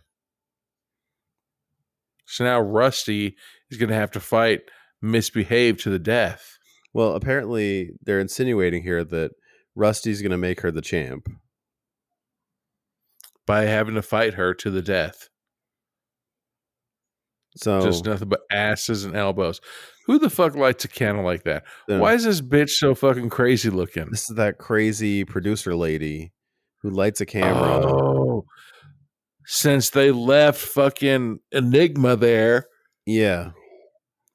So now Rusty is going to have to fight Misbehave to the death. Well, apparently they're insinuating here that Rusty's going to make her the champ by having to fight her to the death. So just nothing but asses and elbows. Who the fuck lights a candle like that? Yeah. Why is this bitch so fucking crazy looking? This is that crazy producer lady who lights a camera. Oh, since they left fucking Enigma there. Yeah.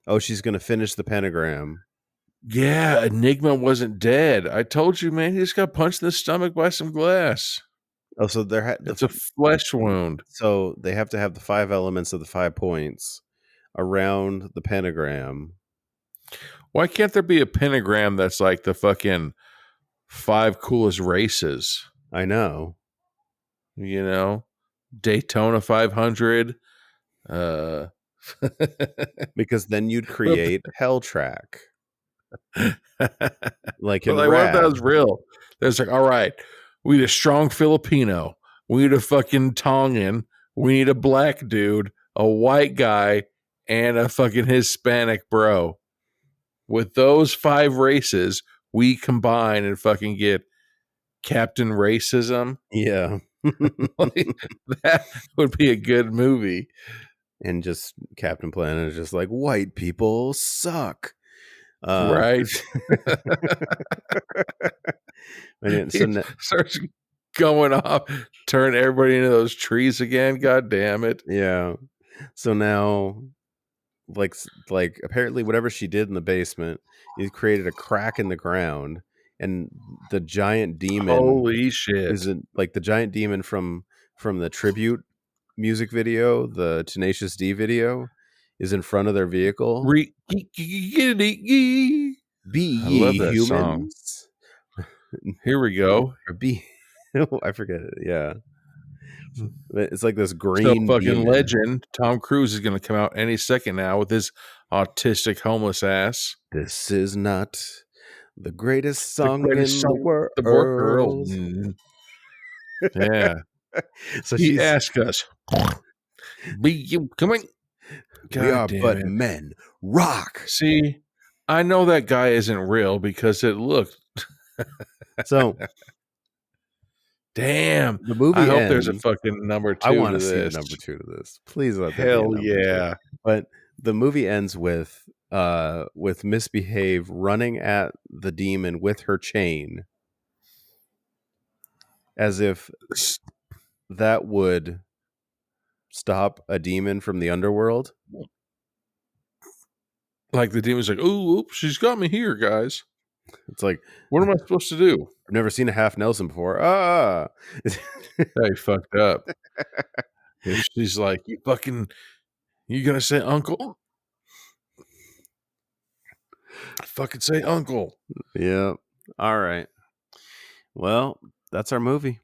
Oh, she's going to finish the pentagram. Yeah, Enigma wasn't dead. I told you, man. He just got punched in the stomach by some glass. Oh, so it's a flesh wound. So they have to have the 5 elements of the 5 points around the pentagram. Why can't there be a pentagram that's like the fucking 5 coolest races? I know. You know, Daytona 500. Because then you'd create Hell Track. Like in what if that was real? There's like, all right, we need a strong Filipino. We need a fucking Tongan. We need a black dude, a white guy, and a fucking Hispanic bro. With those 5 races, we combine and fucking get Captain Racism. Yeah. Like, that would be a good movie. And just Captain Planet is just like, white people suck. Right. And starts going off, turn everybody into those trees again. God damn it. Yeah. So now, like apparently whatever she did in the basement, it created a crack in the ground, and the giant demon. Holy shit! Isn't like the giant demon from the tribute music video, the Tenacious D video, is in front of their vehicle. Be ye love that humans. Song. Here we go. Or be I forget it. Yeah. It's like this green fucking demon. legend. Tom Cruise is going to come out any second now with his autistic homeless ass. This is not the greatest song in the world. The world. Yeah. So he asked us, "Be you coming? We are but men. Rock." See, I know that guy isn't real because it looked. So, damn. The movie. I hope there's a fucking number 2. I want to to see this. a number 2 to this. Please let there Hell be a number yeah. 2. But the movie ends with Misbehave running at the demon with her chain, as if that would stop a demon from the underworld. Like the demon's like, "Oh, oops, she's got me here, guys." It's like, what am I supposed to do? I've never seen a half Nelson before. Ah, Hey, fucked up. She's like, you gonna say uncle? I fucking say uncle. Yeah. All right. Well, that's our movie.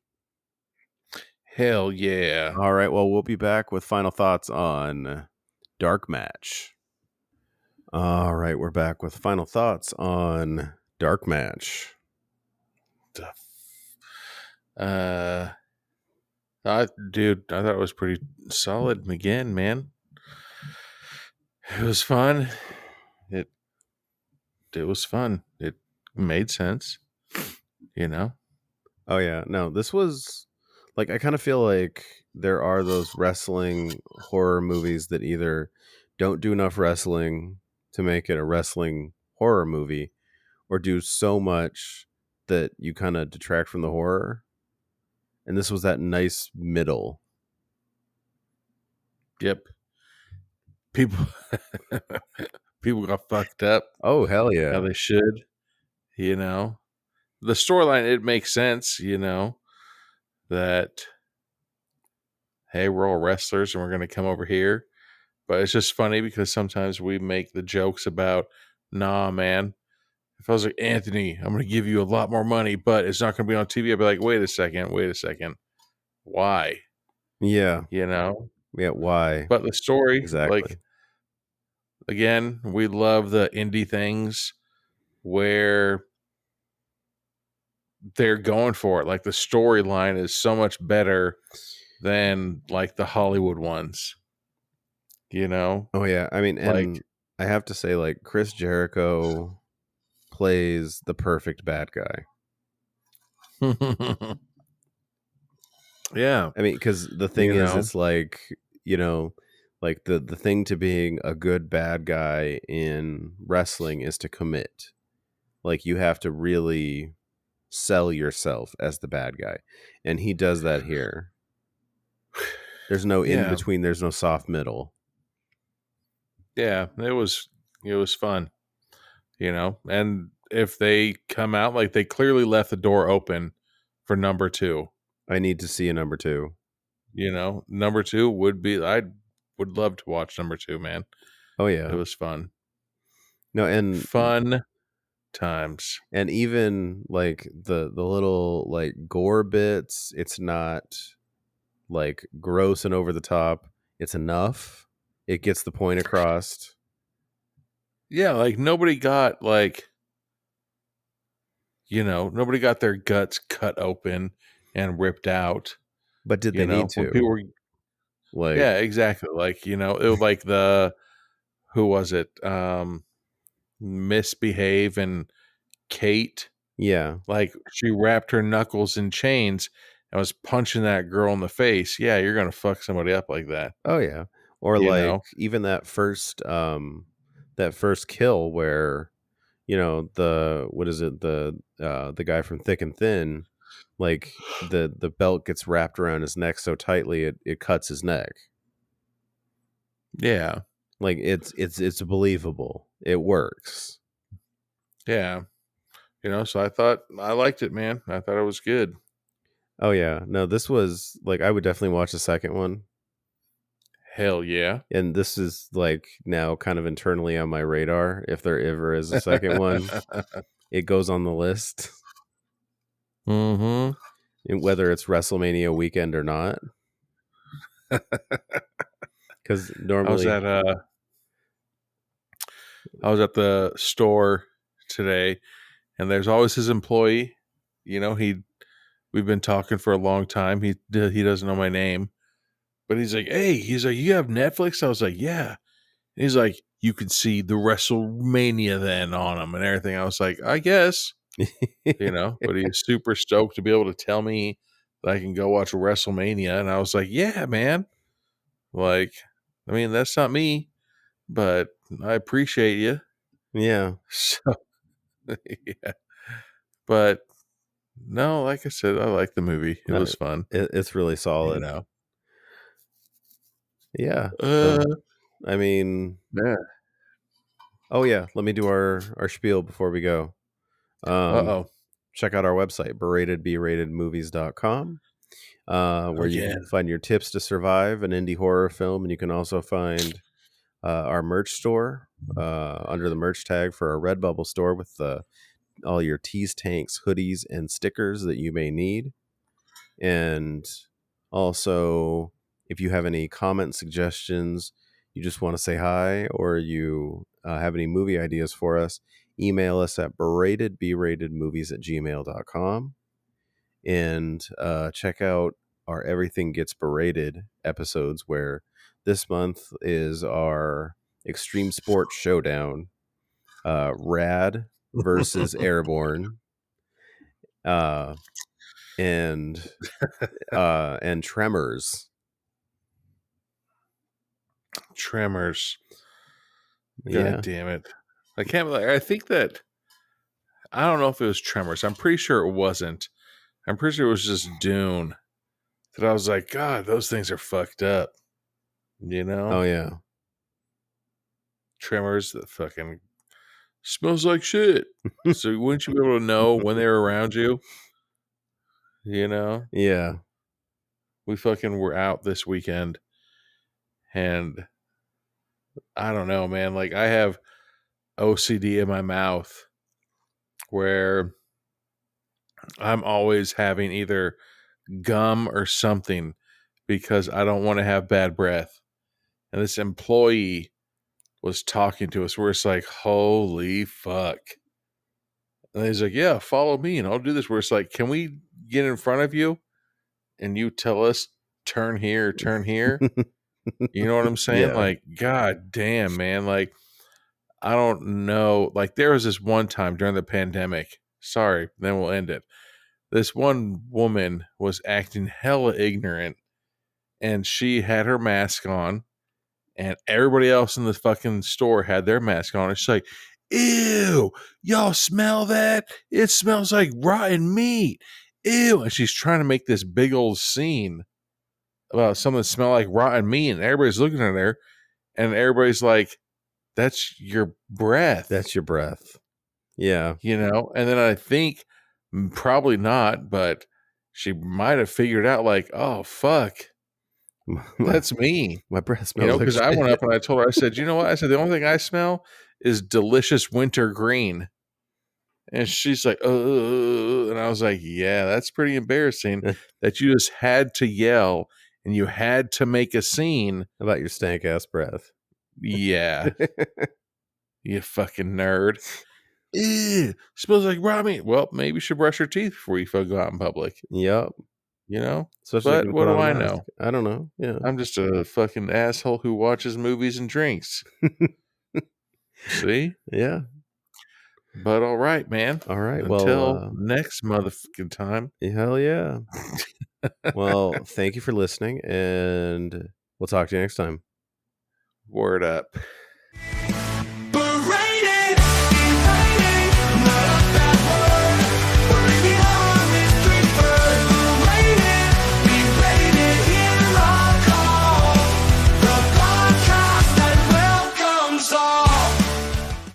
Hell yeah. All right. Well, we'll be back with final thoughts on Dark Match. All right. We're back with final thoughts on Dark Match. Dude, I thought it was pretty solid again, man. It was fun. It was fun. It made sense, you know? Oh, yeah. No, this was like, I kind of feel like there are those wrestling horror movies that either don't do enough wrestling to make it a wrestling horror movie or do so much that you kind of detract from the horror. And this was that nice middle. Yep. People got fucked up. Oh, hell yeah. How they should, you know? The storyline, it makes sense, you know, that, hey, we're all wrestlers and we're going to come over here. But it's just funny because sometimes we make the jokes about, nah, man, if I was like, Anthony, I'm going to give you a lot more money, but it's not going to be on TV. I'd be like, wait a second. Why? Yeah. You know? Yeah. Why? But the story, Exactly. like, again, we love the indie things where they're going for it. Like the storyline is so much better than like the Hollywood ones, you know? Oh, yeah. I mean, and Like, I have to say, like, Chris Jericho plays the perfect bad guy. yeah, I mean, because the thing you is, know? it's like, you know, like the thing to being a good bad guy in wrestling is to commit. Like, you have to really sell yourself as the bad guy. And he does that here. There's no in Yeah. between, there's no soft middle. Yeah, it was fun, you know? And if they come out, like they clearly left the door open for number 2. I need to see a number 2. You know, number 2 would be, I would love to watch number 2, man. Oh, yeah. It was fun. No, and Fun times. and even like the little like gore bits, it's not like gross and over the top. It's enough. It gets the point across. Yeah, like nobody got like, you know, nobody got their guts cut open and ripped out. But did You they know, need when to? people were, Like, yeah, exactly. Like, you know, it was like who was it? Misbehave and Kate. yeah. Like she wrapped her knuckles in chains and was punching that girl in the face. Yeah, you're gonna fuck somebody up like that. Oh, yeah. Or You like know? even that first kill where, you know, what is it, the guy from Thick and Thin, like the belt gets wrapped around his neck so tightly it cuts his neck. Yeah. Like it's believable. It works. Yeah. You know, so I liked it, man. I thought it was good. Oh yeah. No, this was like, I would definitely watch the second one. Hell yeah. And this is like now kind of internally on my radar. If there ever is a second one, it goes on the list. Mm-hmm. And whether it's WrestleMania weekend or not. Because normally I was at the store today, and there's always his employee. You know, we've been talking for a long time. He doesn't know my name, but he's like, "Hey," he's like, "You have Netflix?" I was like, "Yeah." And he's like, "You could see the WrestleMania then on him and everything." I was like, "I guess," you know. But he's super stoked to be able to tell me that I can go watch WrestleMania, and I was like, "Yeah, man." Like, I mean, that's not me, but I appreciate you. Yeah. So, yeah. But no, like I said, I like the movie. It was fun. It's really solid. You know. Yeah. So, I mean, Yeah. oh yeah, let me do our spiel before we go. Check out our website, beratedmovies.com, where you can find your tips to survive an indie horror film, and you can also find our merch store under the merch tag for our Redbubble store with the all your tees, tanks, hoodies, and stickers that you may need. And also, if you have any comment suggestions, you just want to say hi, or you have any movie ideas for us, email us at beratedmovies@gmail.com. And check out our Everything Gets Berated episodes, where this month is our Extreme Sports Showdown, Rad versus Airborne, and Tremors. Tremors. Yeah. God damn it. I think that, I don't know if it was Tremors. I'm pretty sure it wasn't. I'm pretty sure it was just Dune. That I was like, God, those things are fucked up. You know? Oh yeah. Tremors that fucking smells like shit. So wouldn't you be able to know when they were around you? You know? Yeah. We fucking were out this weekend, and I don't know, man. Like, I have OCD in my mouth where I'm always having either gum or something because I don't want to have bad breath. And this employee was talking to us. We're just like, holy fuck. And he's like, yeah, follow me and I'll do this. We're just like, can we get in front of you and you tell us turn here, turn here? You know what I'm saying? Yeah. Like, God damn, man. Like, I don't know. Like, there was this one time during the pandemic. Sorry, then we'll end it. This one woman was acting hella ignorant, and she had her mask on, and everybody else in the fucking store had their mask on. And she's like, ew, y'all smell that? It smells like rotten meat. Ew. And she's trying to make this big old scene about something that smelled like rotten meat, and everybody's looking at her, and everybody's like, that's your breath. That's your breath. Yeah. You know? And then I think probably not, but she might have figured out, like, oh, fuck. That's me. My breath You smells know, like because I shit. went up and I told her, I said, you know what? I said, the only thing I smell is delicious winter green. And she's like, and I was like, yeah, that's pretty embarrassing that you just had to yell and you had to make a scene about your stank ass breath. Yeah. You fucking nerd. Ew, smells like raw meat. Well, maybe you should brush your teeth before you go out in public. Yep. You know? Especially But what do I know? I don't know. Yeah. I'm just a fucking asshole who watches movies and drinks. See? Yeah. But all right, man. All right. Until next motherfucking time. Hell yeah. Well, thank you for listening, and we'll talk to you next time. Word up.